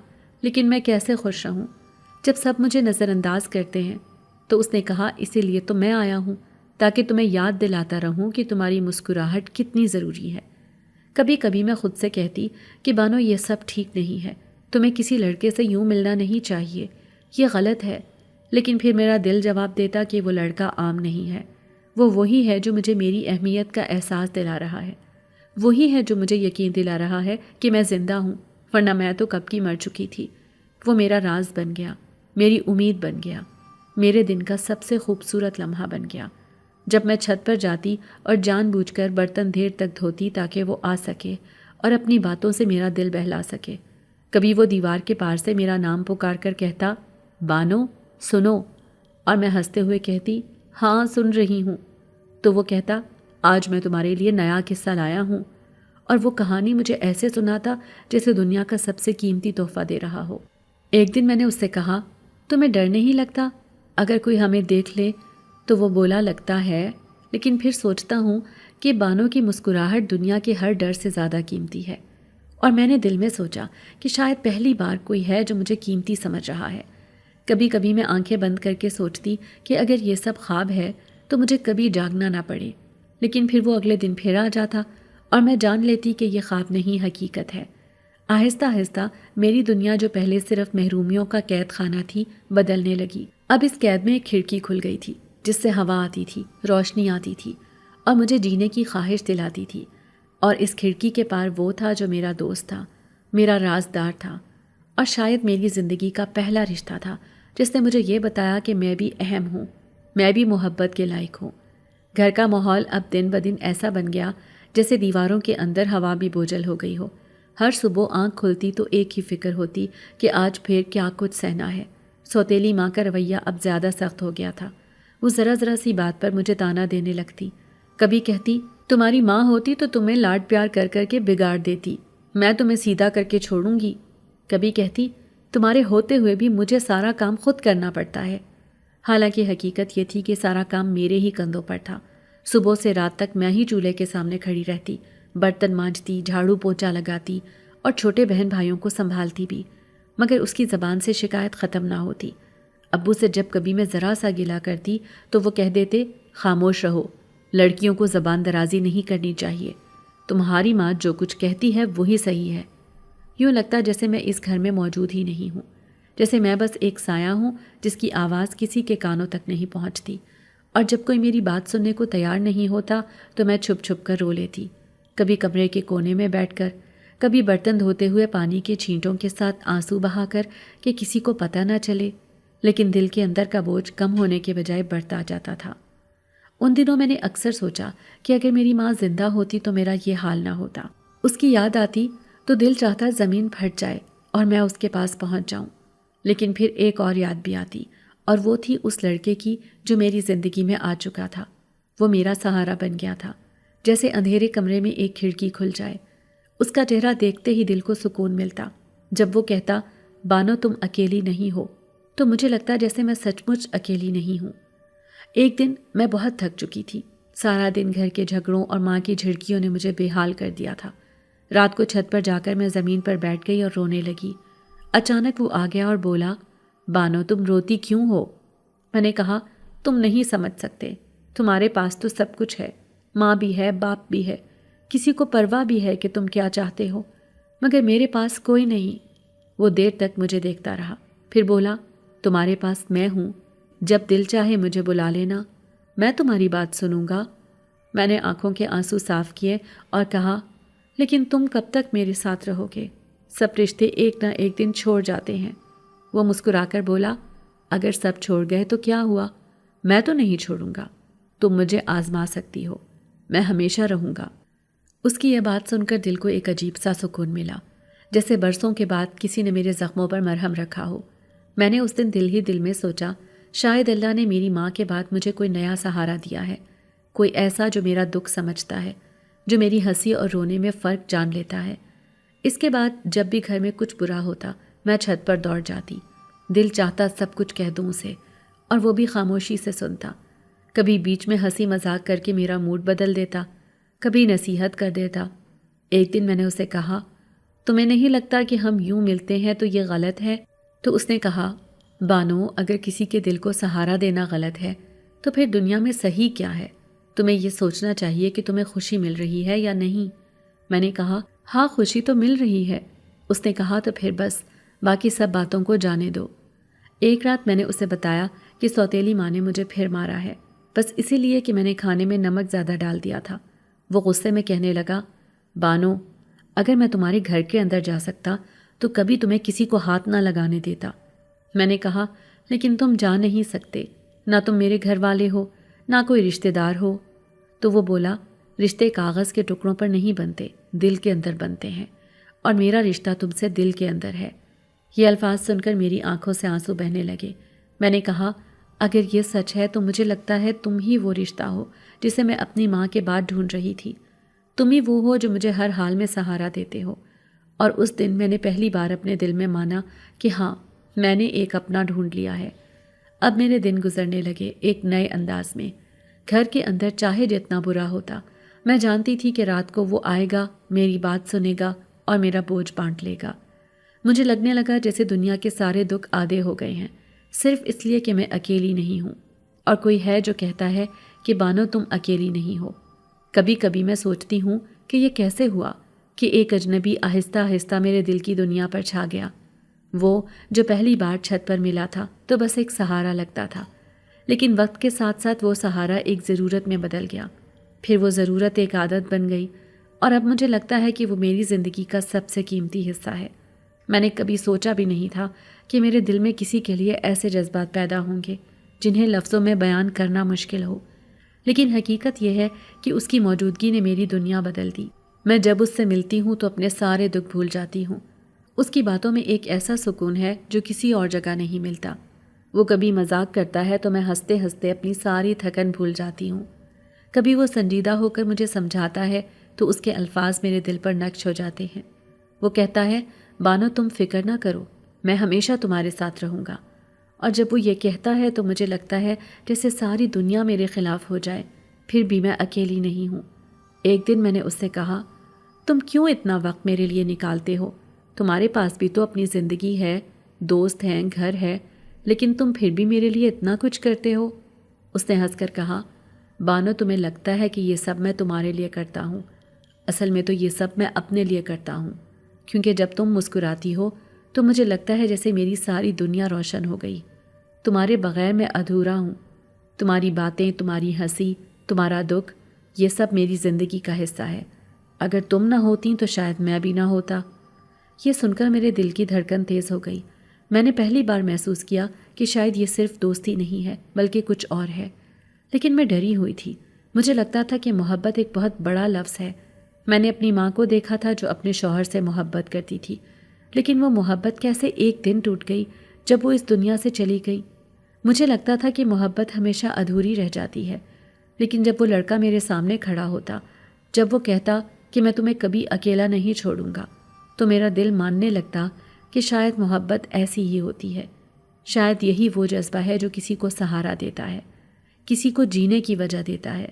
لیکن میں کیسے خوش رہوں جب سب مجھے نظر انداز کرتے ہیں؟ تو اس نے کہا، اسی لیے تو میں آیا ہوں، تاکہ تمہیں یاد دلاتا رہوں کہ تمہاری مسکراہٹ کتنی ضروری ہے۔ کبھی کبھی میں خود سے کہتی کہ بانو یہ سب ٹھیک نہیں ہے، تمہیں کسی لڑکے سے یوں ملنا نہیں چاہیے، یہ غلط ہے، لیکن پھر میرا دل جواب دیتا کہ وہ لڑکا عام نہیں ہے، وہ وہی ہے جو مجھے میری اہمیت کا احساس دلا رہا ہے، وہی ہے جو مجھے یقین دلا رہا ہے کہ میں زندہ ہوں، ورنہ میں تو کب کی مر چکی تھی۔ وہ میرا راز بن گیا، میری امید بن گیا، میرے دن کا سب سے خوبصورت لمحہ بن گیا۔ جب میں چھت پر جاتی اور جان بوجھ کر برتن دیر تک دھوتی تاکہ وہ آ سکے اور اپنی باتوں سے میرا دل بہلا سکے۔ کبھی وہ دیوار کے پار سے میرا نام پکار کر کہتا، بانو سنو، اور میں ہنستے ہوئے کہتی، ہاں سن رہی ہوں۔ تو وہ کہتا، آج میں تمہارے لیے نیا قصہ لایا ہوں، اور وہ کہانی مجھے ایسے سناتا جیسے دنیا کا سب سے قیمتی تحفہ دے رہا ہو۔ ایک دن میں نے اس سے کہا، تمہیں ڈر نہیں لگتا؟ اگر کوئی ہمیں دیکھ لے تو؟ وہ بولا، لگتا ہے، لیکن پھر سوچتا ہوں کہ بانو کی مسکراہٹ دنیا کے ہر ڈر سے زیادہ قیمتی ہے۔ اور میں نے دل میں سوچا کہ شاید پہلی بار کوئی ہے جو مجھے قیمتی سمجھ رہا ہے۔ کبھی کبھی میں آنکھیں بند کر کے سوچتی کہ اگر یہ سب خواب ہے تو مجھے کبھی جاگنا نہ پڑے، لیکن پھر وہ اگلے دن پھر آ جاتا اور میں جان لیتی کہ یہ خواب نہیں، حقیقت ہے۔ آہستہ آہستہ میری دنیا جو پہلے صرف محرومیوں کا قید خانہ تھی، بدلنے لگی۔ اب اس قید میں ایک کھڑکی کھل گئی تھی جس سے ہوا آتی تھی، روشنی آتی تھی اور مجھے جینے کی خواہش دلاتی تھی۔ اور اس کھڑکی کے پار وہ تھا جو میرا دوست تھا، میرا رازدار تھا، اور شاید میری زندگی کا پہلا رشتہ تھا جس نے مجھے یہ بتایا کہ میں بھی اہم ہوں، میں بھی محبت کے لائق ہوں۔ گھر کا ماحول اب دن بدن ایسا بن گیا جیسے دیواروں کے اندر ہوا بھی بوجھل ہو گئی ہو۔ ہر صبح آنکھ کھلتی تو ایک ہی فکر ہوتی کہ آج پھر کیا کچھ سہنا ہے۔ سوتیلی ماں کا رویہ اب زیادہ سخت ہو گیا تھا۔ وہ ذرا ذرا سی بات پر مجھے تانا دینے لگتی۔ کبھی کہتی، تمہاری ماں ہوتی تو تمہیں لاڈ پیار کر کر کے بگاڑ دیتی، میں تمہیں سیدھا کر کے چھوڑوں گی۔ کبھی کہتی، تمہارے ہوتے ہوئے بھی مجھے سارا کام خود کرنا پڑتا ہے۔ حالانکہ حقیقت یہ تھی کہ سارا کام میرے ہی کندھوں پر تھا۔ صبح سے رات تک میں ہی چولہے کے سامنے کھڑی رہتی، برتن مانجتی، جھاڑو پوچھا لگاتی اور چھوٹے بہن بھائیوں کو سنبھالتی بھی، مگر اس کی زبان سے شکایت ختم نہ ہوتی۔ ابو سے جب کبھی میں ذرا سا گلہ کرتی تو وہ کہہ دیتے، خاموش رہو، لڑکیوں کو زبان درازی نہیں کرنی چاہیے، تمہاری ماں جو کچھ کہتی ہے وہی صحیح ہے۔ یوں لگتا جیسے میں اس گھر میں موجود ہی نہیں ہوں، جیسے میں بس ایک سایہ ہوں جس کی آواز کسی کے کانوں تک نہیں پہنچتی۔ اور جب کوئی میری بات سننے کو تیار نہیں ہوتا تو میں چھپ چھپ کر رو لیتی، کبھی کمرے کے کونے میں بیٹھ کر، کبھی برتن دھوتے ہوئے پانی کے چھینٹوں کے ساتھ آنسو بہا کر کہ کسی کو پتہ نہ چلے، لیکن دل کے اندر کا بوجھ کم ہونے کے بجائے بڑھتا جاتا تھا۔ ان دنوں میں نے اکثر سوچا کہ اگر میری ماں زندہ ہوتی تو میرا یہ حال نہ ہوتا۔ اس کی یاد آتی تو دل چاہتا زمین پھٹ جائے اور میں اس کے پاس پہنچ جاؤں، لیکن پھر ایک اور یاد بھی آتی، اور وہ تھی اس لڑکے کی جو میری زندگی میں آ چکا تھا۔ وہ میرا سہارا بن گیا تھا، جیسے اندھیرے کمرے میں ایک کھڑکی کھل جائے۔ اس کا چہرہ دیکھتے ہی دل کو سکون ملتا۔ جب وہ کہتا، بانو تم اکیلی نہیں ہو، تو مجھے لگتا جیسے میں سچ مچ اکیلی نہیں ہوں۔ ایک دن میں بہت تھک چکی تھی، سارا دن گھر کے جھگڑوں اور ماں کی جھڑکیوں نے مجھے بے حال کر دیا تھا۔ رات کو چھت پر جا کر میں زمین پر بیٹھ گئی اور رونے لگی۔ اچانک وہ آ گیا اور بولا، بانو تم روتی کیوں ہو؟ میں نے کہا، تم نہیں سمجھ سکتے، تمہارے پاس تو سب کچھ ہے، ماں بھی ہے، باپ بھی ہے، کسی کو پرواہ بھی ہے کہ تم کیا چاہتے ہو، مگر میرے پاس کوئی نہیں۔ وہ دیر تک مجھے دیکھتا رہا، پھر بولا، تمہارے پاس میں ہوں، جب دل چاہے مجھے بلا لینا، میں تمہاری بات سنوں گا۔ میں نے آنکھوں کے آنسو صاف کیے اور کہا، لیکن تم کب تک میرے ساتھ رہو گے؟ سب رشتے ایک نہ ایک دن چھوڑ جاتے ہیں۔ وہ مسکرا کر بولا، اگر سب چھوڑ گئے تو کیا ہوا، میں تو نہیں چھوڑوں گا، تم مجھے آزما سکتی ہو، میں ہمیشہ رہوں گا۔ اس کی یہ بات سن کر دل کو ایک عجیب سا سکون ملا، جیسے برسوں کے بعد کسی نے میرے زخموں پر مرہم رکھا ہو۔ میں نے اس دن دل ہی دل میں سوچا، شاید اللہ نے میری ماں کے بعد مجھے کوئی نیا سہارا دیا ہے، کوئی ایسا جو میرا دکھ سمجھتا ہے، جو میری ہنسی اور رونے میں فرق جان لیتا ہے۔ اس کے بعد جب بھی گھر میں کچھ برا ہوتا میں چھت پر دوڑ جاتی، دل چاہتا سب کچھ کہہ دوں اسے، اور وہ بھی خاموشی سے سنتا۔ کبھی بیچ میں ہنسی مذاق کر کے میرا موڈ بدل دیتا، کبھی نصیحت کر دیتا۔ ایک دن میں نے اسے کہا، تمہیں نہیں لگتا کہ ہم یوں ملتے ہیں تو یہ غلط ہے؟ تو اس نے کہا، بانو اگر کسی کے دل کو سہارا دینا غلط ہے تو پھر دنیا میں صحیح کیا ہے؟ تمہیں یہ سوچنا چاہیے کہ تمہیں خوشی مل رہی ہے یا نہیں۔ میں نے کہا، ہاں خوشی تو مل رہی ہے۔ اس نے کہا، تو پھر بس باقی سب باتوں کو جانے دو۔ ایک رات میں نے اسے بتایا کہ سوتیلی ماں نے مجھے پھر مارا ہے، بس اسی لیے کہ میں نے کھانے میں نمک زیادہ ڈال دیا تھا۔ وہ غصے میں کہنے لگا، بانو اگر میں تمہارے گھر کے اندر جا سکتا تو کبھی تمہیں کسی کو ہاتھ نہ لگانے دیتا۔ میں نے کہا لیکن تم جا نہیں سکتے، نہ تم میرے گھر والے ہو نہ کوئی رشتہ دار ہو۔ تو وہ بولا رشتے کاغذ کے ٹکڑوں پر نہیں بنتے، دل کے اندر بنتے ہیں، اور میرا رشتہ تم سے دل کے اندر ہے۔ یہ الفاظ سن کر میری آنکھوں سے آنسو بہنے لگے۔ میں نے کہا اگر یہ سچ ہے تو مجھے لگتا ہے تم ہی وہ رشتہ ہو جسے میں اپنی ماں کے بعد ڈھونڈ رہی تھی۔ تم ہی وہ ہو جو مجھے ہر حال میں سہارا دیتے ہو۔ اور اس دن میں نے پہلی بار اپنے دل میں مانا کہ ہاں، میں نے ایک اپنا ڈھونڈ لیا ہے۔ اب میرے دن گزرنے لگے ایک نئے انداز میں۔ گھر کے اندر چاہے جتنا برا ہوتا، میں جانتی تھی کہ رات کو وہ آئے گا، میری بات سنے گا اور میرا بوجھ بانٹ لے گا۔ مجھے لگنے لگا جیسے دنیا کے سارے دکھ آدھے ہو گئے ہیں، صرف اس لیے کہ میں اکیلی نہیں ہوں، اور کوئی ہے جو کہتا ہے کہ بانو تم اکیلی نہیں ہو۔ کبھی کبھی میں سوچتی ہوں کہ یہ کیسے ہوا کہ ایک اجنبی آہستہ آہستہ میرے دل کی دنیا پر چھا گیا۔ وہ جو پہلی بار چھت پر ملا تھا تو بس ایک سہارا لگتا تھا، لیکن وقت کے ساتھ ساتھ وہ سہارا ایک ضرورت میں بدل گیا، پھر وہ ضرورت ایک عادت بن گئی، اور اب مجھے لگتا ہے کہ وہ میری زندگی کا سب سے قیمتی حصہ ہے۔ میں نے کبھی سوچا بھی نہیں تھا کہ میرے دل میں کسی کے لیے ایسے جذبات پیدا ہوں گے جنہیں لفظوں میں بیان کرنا مشکل ہو، لیکن حقیقت یہ ہے کہ اس کی موجودگی نے میری دنیا بدل دی۔ میں جب اس سے ملتی ہوں تو اپنے سارے دکھ بھول جاتی ہوں۔ اس کی باتوں میں ایک ایسا سکون ہے جو کسی اور جگہ نہیں ملتا۔ وہ کبھی مذاق کرتا ہے تو میں ہنستے ہنستے اپنی ساری تھکن بھول جاتی ہوں۔ کبھی وہ سنجیدہ ہو کر مجھے سمجھاتا ہے تو اس کے الفاظ میرے دل پر نقش ہو جاتے ہیں۔ وہ کہتا ہے بانو تم فکر نہ کرو، میں ہمیشہ تمہارے ساتھ رہوں گا۔ اور جب وہ یہ کہتا ہے تو مجھے لگتا ہے جیسے ساری دنیا میرے خلاف ہو جائے، پھر بھی میں اکیلی نہیں ہوں۔ ایک دن میں نے اس سے کہا تم کیوں اتنا وقت میرے لیے نکالتے ہو؟ تمہارے پاس بھی تو اپنی زندگی ہے، دوست ہیں، گھر ہے، لیکن تم پھر بھی میرے لیے اتنا کچھ کرتے ہو۔ اس نے ہنس کر کہا بانو تمہیں لگتا ہے کہ یہ سب میں تمہارے لیے کرتا ہوں، اصل میں تو یہ سب میں اپنے لیے کرتا ہوں، کیونکہ جب تم مسکراتی ہو تو مجھے لگتا ہے جیسے میری ساری دنیا روشن ہو گئی۔ تمہارے بغیر میں ادھورا ہوں۔ تمہاری باتیں، تمہاری ہنسی، تمہارا دکھ، یہ سب میری زندگی کا حصہ ہے۔ اگر تم نہ ہوتی تو شاید میں بھی نہ ہوتا۔ یہ سن کر میرے دل کی دھڑکن تیز ہو گئی۔ میں نے پہلی بار محسوس کیا کہ شاید یہ صرف دوستی نہیں ہے بلکہ کچھ اور ہے، لیکن میں ڈری ہوئی تھی۔ مجھے لگتا تھا کہ محبت ایک بہت بڑا لفظ ہے۔ میں نے اپنی ماں کو دیکھا تھا جو اپنے شوہر سے محبت کرتی تھی، لیکن وہ محبت کیسے ایک دن ٹوٹ گئی جب وہ اس دنیا سے چلی گئی۔ مجھے لگتا تھا کہ محبت ہمیشہ ادھوری رہ جاتی ہے، لیکن جب وہ لڑکا میرے سامنے کھڑا ہوتا، جب وہ کہتا کہ میں تمہیں کبھی اکیلا نہیں چھوڑوں گا، تو میرا دل ماننے لگتا کہ شاید محبت ایسی ہی ہوتی ہے۔ شاید یہی وہ جذبہ ہے جو کسی کو سہارا دیتا ہے، کسی کو جینے کی وجہ دیتا ہے۔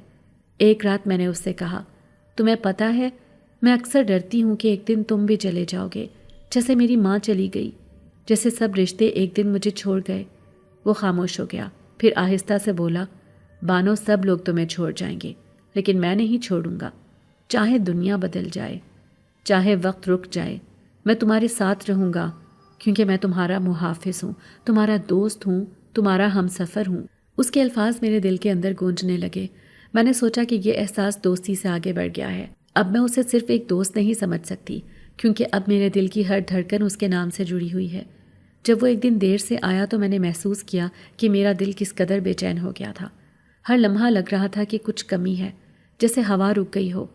ایک رات میں نے اس سے کہا تمہیں پتہ ہے میں اکثر ڈرتی ہوں کہ ایک دن تم بھی چلے جاؤ گے، جیسے میری ماں چلی گئی، جیسے سب رشتے ایک دن مجھے چھوڑ گئے۔ وہ خاموش ہو گیا، پھر آہستہ سے بولا بانو سب لوگ تمہیں چھوڑ جائیں گے، لیکن میں نہیں چھوڑوں گا۔ چاہے دنیا بدل جائے، چاہے وقت رک جائے، میں تمہارے ساتھ رہوں گا، کیونکہ میں تمہارا محافظ ہوں، تمہارا دوست ہوں، تمہارا ہم سفر ہوں۔ اس کے الفاظ میرے دل کے اندر گونجنے لگے۔ میں نے سوچا کہ یہ احساس دوستی سے آگے بڑھ گیا ہے۔ اب میں اسے صرف ایک دوست نہیں سمجھ سکتی، کیونکہ اب میرے دل کی ہر دھڑکن اس کے نام سے جڑی ہوئی ہے۔ جب وہ ایک دن دیر سے آیا تو میں نے محسوس کیا کہ میرا دل کس قدر بے چین ہو گیا تھا۔ ہر لمحہ لگ رہا تھا کہ کچھ کمی ہے، جیسے ہوا رک گئی ہو،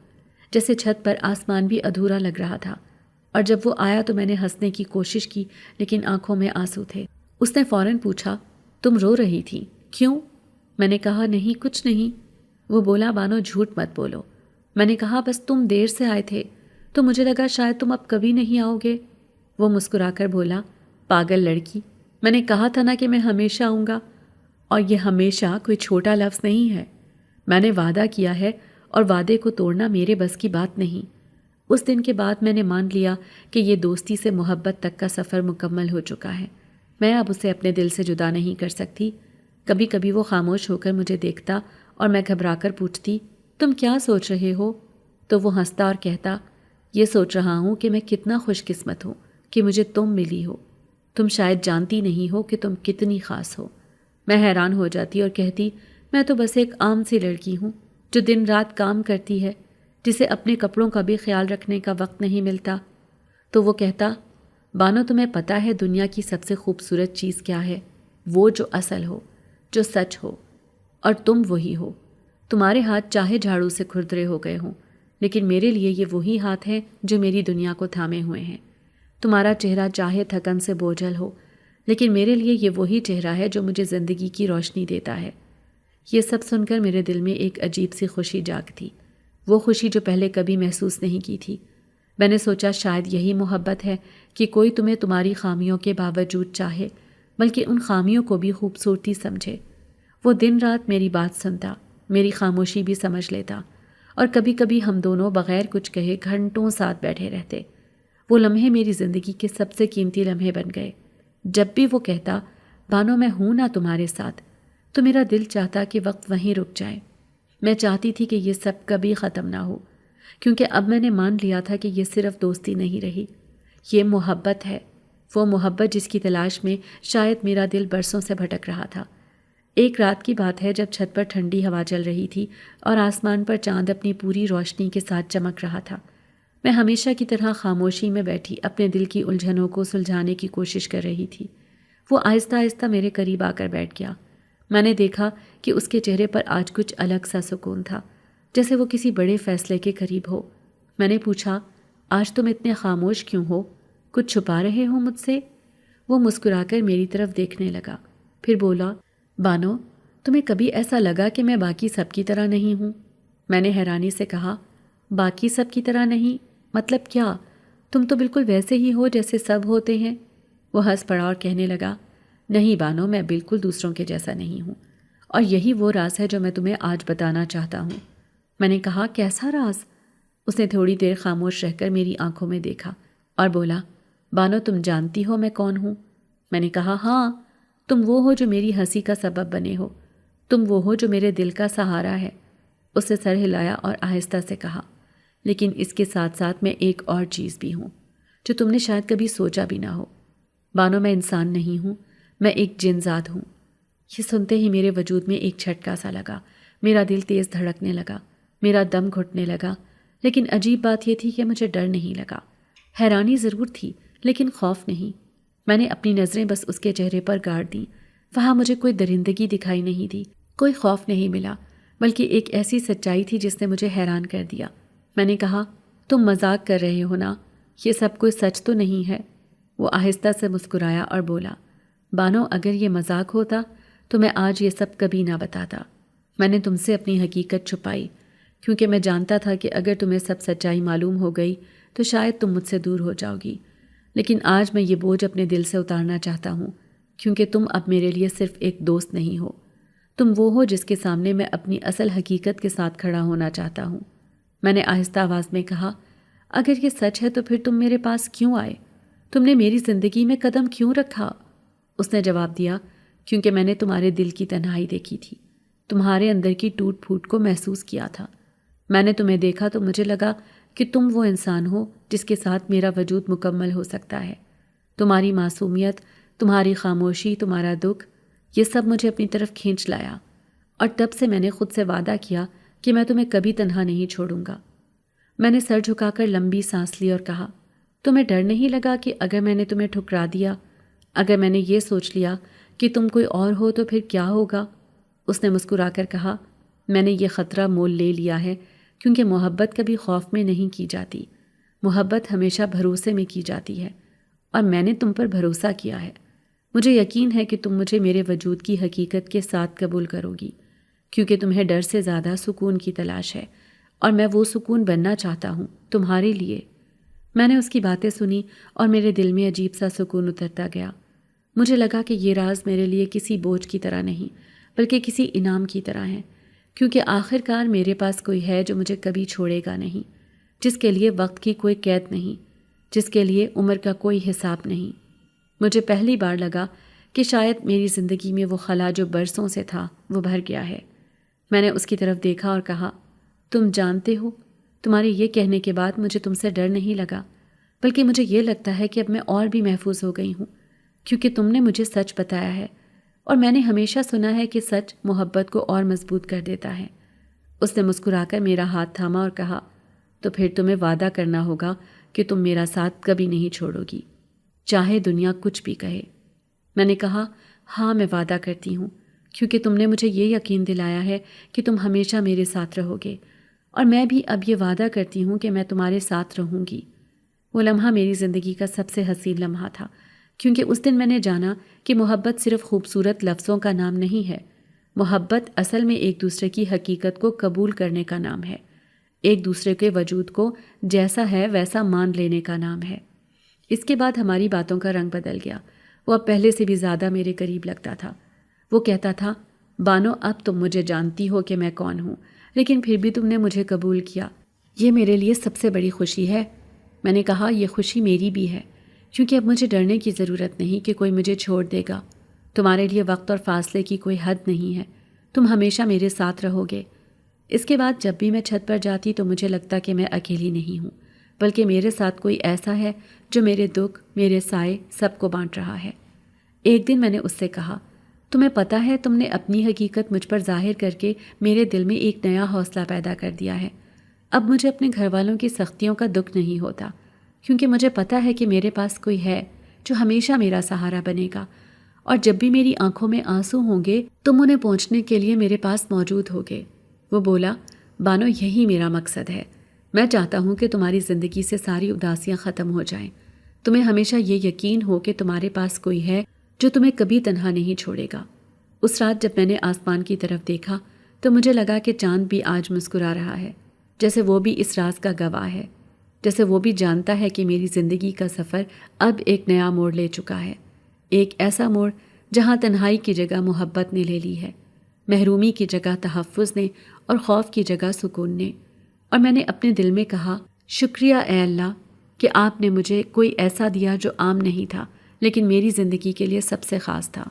جیسے چھت پر آسمان بھی ادھورا لگ رہا تھا۔ اور جب وہ آیا تو میں نے ہنسنے کی کوشش کی، لیکن آنکھوں میں آنسو تھے۔ اس نے فوراً پوچھا تم رو رہی تھی، کیوں؟ میں نے کہا نہیں، کچھ نہیں۔ وہ بولا بانو جھوٹ مت بولو۔ میں نے کہا بس تم دیر سے آئے تھے تو مجھے لگا شاید تم اب کبھی نہیں آؤ گے۔ وہ مسکرا کر بولا پاگل لڑکی، میں نے کہا تھا نا کہ میں ہمیشہ آؤں گا، اور یہ ہمیشہ کوئی چھوٹا لفظ نہیں ہے۔ میں نے وعدہ کیا ہے اور وعدے کو توڑنا میرے بس کی بات نہیں۔ اس دن کے بعد میں نے مان لیا کہ یہ دوستی سے محبت تک کا سفر مکمل ہو چکا ہے۔ میں اب اسے اپنے دل سے جدا نہیں کر سکتی۔ کبھی کبھی وہ خاموش ہو کر مجھے دیکھتا اور میں گھبرا کر پوچھتی تم کیا سوچ رہے ہو؟ تو وہ ہنستا اور کہتا یہ سوچ رہا ہوں کہ میں کتنا خوش قسمت ہوں کہ مجھے تم ملی ہو۔ تم شاید جانتی نہیں ہو کہ تم کتنی خاص ہو۔ میں حیران ہو جاتی اور کہتی میں تو بس ایک عام سی لڑکی ہوں جو دن رات کام کرتی ہے، جسے اپنے کپڑوں کا بھی خیال رکھنے کا وقت نہیں ملتا۔ تو وہ کہتا بانو تمہیں پتہ ہے دنیا کی سب سے خوبصورت چیز کیا ہے؟ وہ جو اصل ہو، جو سچ ہو، اور تم وہی ہو۔ تمہارے ہاتھ چاہے جھاڑو سے کھردرے ہو گئے ہوں، لیکن میرے لیے یہ وہی ہاتھ ہیں جو میری دنیا کو تھامے ہوئے ہیں۔ تمہارا چہرہ چاہے تھکن سے بوجھل ہو، لیکن میرے لیے یہ وہی چہرہ ہے جو مجھے زندگی کی روشنی دیتا ہے۔ یہ سب سن کر میرے دل میں ایک عجیب سی خوشی جاگ تھی، وہ خوشی جو پہلے کبھی محسوس نہیں کی تھی۔ میں نے سوچا شاید یہی محبت ہے کہ کوئی تمہیں تمہاری خامیوں کے باوجود چاہے، بلکہ ان خامیوں کو بھی خوبصورتی سمجھے۔ وہ دن رات میری بات سنتا، میری خاموشی بھی سمجھ لیتا، اور کبھی کبھی ہم دونوں بغیر کچھ کہے گھنٹوں ساتھ بیٹھے رہتے۔ وہ لمحے میری زندگی کے سب سے قیمتی لمحے بن گئے۔ جب بھی وہ کہتا بانو میں ہوں نا تمہارے ساتھ، تو میرا دل چاہتا کہ وقت وہیں رک جائے۔ میں چاہتی تھی کہ یہ سب کبھی ختم نہ ہو، کیونکہ اب میں نے مان لیا تھا کہ یہ صرف دوستی نہیں رہی، یہ محبت ہے، وہ محبت جس کی تلاش میں شاید میرا دل برسوں سے بھٹک رہا تھا۔ ایک رات کی بات ہے جب چھت پر ٹھنڈی ہوا چل رہی تھی اور آسمان پر چاند اپنی پوری روشنی کے ساتھ چمک رہا تھا۔ میں ہمیشہ کی طرح خاموشی میں بیٹھی اپنے دل کی الجھنوں کو سلجھانے کی کوشش کر رہی تھی۔ وہ آہستہ آہستہ میرے قریب آ کر بیٹھ گیا۔ میں نے دیکھا کہ اس کے چہرے پر آج کچھ الگ سا سکون تھا، جیسے وہ کسی بڑے فیصلے کے قریب ہو۔ میں نے پوچھا، آج تم اتنے خاموش کیوں ہو؟ کچھ چھپا رہے ہو مجھ سے؟ وہ مسکرا کر میری طرف دیکھنے لگا، پھر بولا، بانو تمہیں کبھی ایسا لگا کہ میں باقی سب کی طرح نہیں ہوں؟ میں نے حیرانی سے کہا، باقی سب کی طرح نہیں؟ مطلب کیا؟ تم تو بالکل ویسے ہی ہو جیسے سب ہوتے ہیں۔ وہ ہنس پڑا اور کہنے لگا، نہیں بانو، میں بالکل دوسروں کے جیسا نہیں ہوں، اور یہی وہ راز ہے جو میں تمہیں آج بتانا چاہتا ہوں۔ میں نے کہا، کیسا راز؟ اس نے تھوڑی دیر خاموش رہ کر میری آنکھوں میں دیکھا اور بولا، بانو تم جانتی ہو میں کون ہوں؟ میں نے کہا، ہاں، تم وہ ہو جو میری ہنسی کا سبب بنے ہو، تم وہ ہو جو میرے دل کا سہارا ہے۔ اس نے سر ہلایا اور آہستہ سے کہا، لیکن اس کے ساتھ ساتھ میں ایک اور چیز بھی ہوں جو تم نے شاید کبھی سوچا بھی نہ ہو۔ بانو میں انسان نہیں ہوں، میں ایک جن ذات ہوں۔ یہ سنتے ہی میرے وجود میں ایک جھٹکا سا لگا، میرا دل تیز دھڑکنے لگا، میرا دم گھٹنے لگا، لیکن عجیب بات یہ تھی کہ مجھے ڈر نہیں لگا۔ حیرانی ضرور تھی لیکن خوف نہیں۔ میں نے اپنی نظریں بس اس کے چہرے پر گاڑ دیں، وہاں مجھے کوئی درندگی دکھائی نہیں دی، کوئی خوف نہیں ملا، بلکہ ایک ایسی سچائی تھی جس نے مجھے حیران کر دیا۔ میں نے کہا، تم مذاق کر رہے ہو نا؟ یہ سب کوئی سچ تو نہیں ہے؟ وہ آہستہ سے مسکرایا اور بولا، بانو اگر یہ مذاق ہوتا تو میں آج یہ سب کبھی نہ بتاتا۔ میں نے تم سے اپنی حقیقت چھپائی کیونکہ میں جانتا تھا کہ اگر تمہیں سب سچائی معلوم ہو گئی تو شاید تم مجھ سے دور ہو جاؤ گی، لیکن آج میں یہ بوجھ اپنے دل سے اتارنا چاہتا ہوں، کیونکہ تم اب میرے لیے صرف ایک دوست نہیں ہو، تم وہ ہو جس کے سامنے میں اپنی اصل حقیقت کے ساتھ کھڑا ہونا چاہتا ہوں۔ میں نے آہستہ آواز میں کہا، اگر یہ سچ ہے تو پھر تم میرے پاس کیوں آئے؟ تم نے میری زندگی میں قدم کیوں رکھا؟ اس نے جواب دیا، کیونکہ میں نے تمہارے دل کی تنہائی دیکھی تھی، تمہارے اندر کی ٹوٹ پھوٹ کو محسوس کیا تھا۔ میں نے تمہیں دیکھا تو مجھے لگا کہ تم وہ انسان ہو جس کے ساتھ میرا وجود مکمل ہو سکتا ہے۔ تمہاری معصومیت، تمہاری خاموشی، تمہارا دکھ، یہ سب مجھے اپنی طرف کھینچ لایا، اور تب سے میں نے خود سے وعدہ کیا کہ میں تمہیں کبھی تنہا نہیں چھوڑوں گا۔ میں نے سر جھکا کر لمبی سانس لی اور کہا، تمہیں ڈر نہیں لگا کہ اگر میں نے تمہیں ٹھکرا دیا، اگر میں نے یہ سوچ لیا کہ تم کوئی اور ہو تو پھر کیا ہوگا؟ اس نے مسکرا کر کہا، میں نے یہ خطرہ مول لے لیا ہے، کیونکہ محبت کبھی خوف میں نہیں کی جاتی، محبت ہمیشہ بھروسے میں کی جاتی ہے، اور میں نے تم پر بھروسہ کیا ہے۔ مجھے یقین ہے کہ تم مجھے میرے وجود کی حقیقت کے ساتھ قبول کرو گی، کیونکہ تمہیں ڈر سے زیادہ سکون کی تلاش ہے، اور میں وہ سکون بننا چاہتا ہوں تمہارے لیے۔ میں نے اس کی باتیں سنی اور میرے دل میں عجیب سا سکون اترتا گیا۔ مجھے لگا کہ یہ راز میرے لیے کسی بوجھ کی طرح نہیں بلکہ کسی انعام کی طرح ہے، کیونکہ آخر کار میرے پاس کوئی ہے جو مجھے کبھی چھوڑے گا نہیں، جس کے لیے وقت کی کوئی قید نہیں، جس کے لیے عمر کا کوئی حساب نہیں۔ مجھے پہلی بار لگا کہ شاید میری زندگی میں وہ خلا جو برسوں سے تھا وہ بھر گیا ہے۔ میں نے اس کی طرف دیکھا اور کہا، تم جانتے ہو، تمہارے یہ کہنے کے بعد مجھے تم سے ڈر نہیں لگا، بلکہ مجھے یہ لگتا ہے کہ اب میں اور بھی محفوظ ہو گئی ہوں، کیونکہ تم نے مجھے سچ بتایا ہے، اور میں نے ہمیشہ سنا ہے کہ سچ محبت کو اور مضبوط کر دیتا ہے۔ اس نے مسکرا کر میرا ہاتھ تھاما اور کہا، تو پھر تمہیں وعدہ کرنا ہوگا کہ تم میرا ساتھ کبھی نہیں چھوڑو گی۔ چاہے دنیا کچھ بھی کہے۔ میں نے کہا ہاں میں وعدہ کرتی ہوں، کیونکہ تم نے مجھے یہ یقین دلایا ہے کہ تم ہمیشہ میرے ساتھ رہو گے، اور میں بھی اب یہ وعدہ کرتی ہوں کہ میں تمہارے ساتھ رہوں گی۔ وہ لمحہ میری زندگی کا سب سے حسین لمحہ تھا، کیونکہ اس دن میں نے جانا کہ محبت صرف خوبصورت لفظوں کا نام نہیں ہے، محبت اصل میں ایک دوسرے کی حقیقت کو قبول کرنے کا نام ہے، ایک دوسرے کے وجود کو جیسا ہے ویسا مان لینے کا نام ہے۔ اس کے بعد ہماری باتوں کا رنگ بدل گیا، وہ اب پہلے سے بھی زیادہ میرے قریب لگتا تھا۔ وہ کہتا تھا بانو اب تم مجھے جانتی ہو کہ میں کون ہوں، لیکن پھر بھی تم نے مجھے قبول کیا، یہ میرے لیے سب سے بڑی خوشی ہے۔ میں نے کہا یہ خوشی میری بھی ہے، کیونکہ اب مجھے ڈرنے کی ضرورت نہیں کہ کوئی مجھے چھوڑ دے گا۔ تمہارے لیے وقت اور فاصلے کی کوئی حد نہیں ہے، تم ہمیشہ میرے ساتھ رہو گے۔ اس کے بعد جب بھی میں چھت پر جاتی تو مجھے لگتا کہ میں اکیلی نہیں ہوں، بلکہ میرے ساتھ کوئی ایسا ہے جو میرے دکھ، میرے سائے سب کو بانٹ رہا ہے۔ ایک دن میں نے اس سے کہا تمہیں پتہ ہے تم نے اپنی حقیقت مجھ پر ظاہر کر کے میرے دل میں ایک نیا حوصلہ پیدا کر دیا ہے۔ اب مجھے اپنے گھر والوں کی سختیوں کا دکھ نہیں ہوتا، کیونکہ مجھے پتہ ہے کہ میرے پاس کوئی ہے جو ہمیشہ میرا سہارا بنے گا، اور جب بھی میری آنکھوں میں آنسو ہوں گے تم انہیں پہنچنے کے لیے میرے پاس موجود ہوگے۔ وہ بولا بانو یہی میرا مقصد ہے، میں چاہتا ہوں کہ تمہاری زندگی سے ساری اداسیاں ختم ہو جائیں، تمہیں ہمیشہ یہ یقین ہو کہ تمہارے پاس کوئی ہے جو تمہیں کبھی تنہا نہیں چھوڑے گا۔ اس رات جب میں نے آسمان کی طرف دیکھا تو مجھے لگا کہ چاند بھی آج مسکرا رہا ہے، جیسے وہ بھی اس راز کا گواہ ہے، جیسے وہ بھی جانتا ہے کہ میری زندگی کا سفر اب ایک نیا موڑ لے چکا ہے، ایک ایسا موڑ جہاں تنہائی کی جگہ محبت نے لے لی ہے، محرومی کی جگہ تحفظ نے، اور خوف کی جگہ سکون نے۔ اور میں نے اپنے دل میں کہا شکریہ اے اللہ کہ آپ نے مجھے کوئی ایسا دیا جو عام نہیں تھا لیکن میری زندگی کے لیے سب سے خاص تھا۔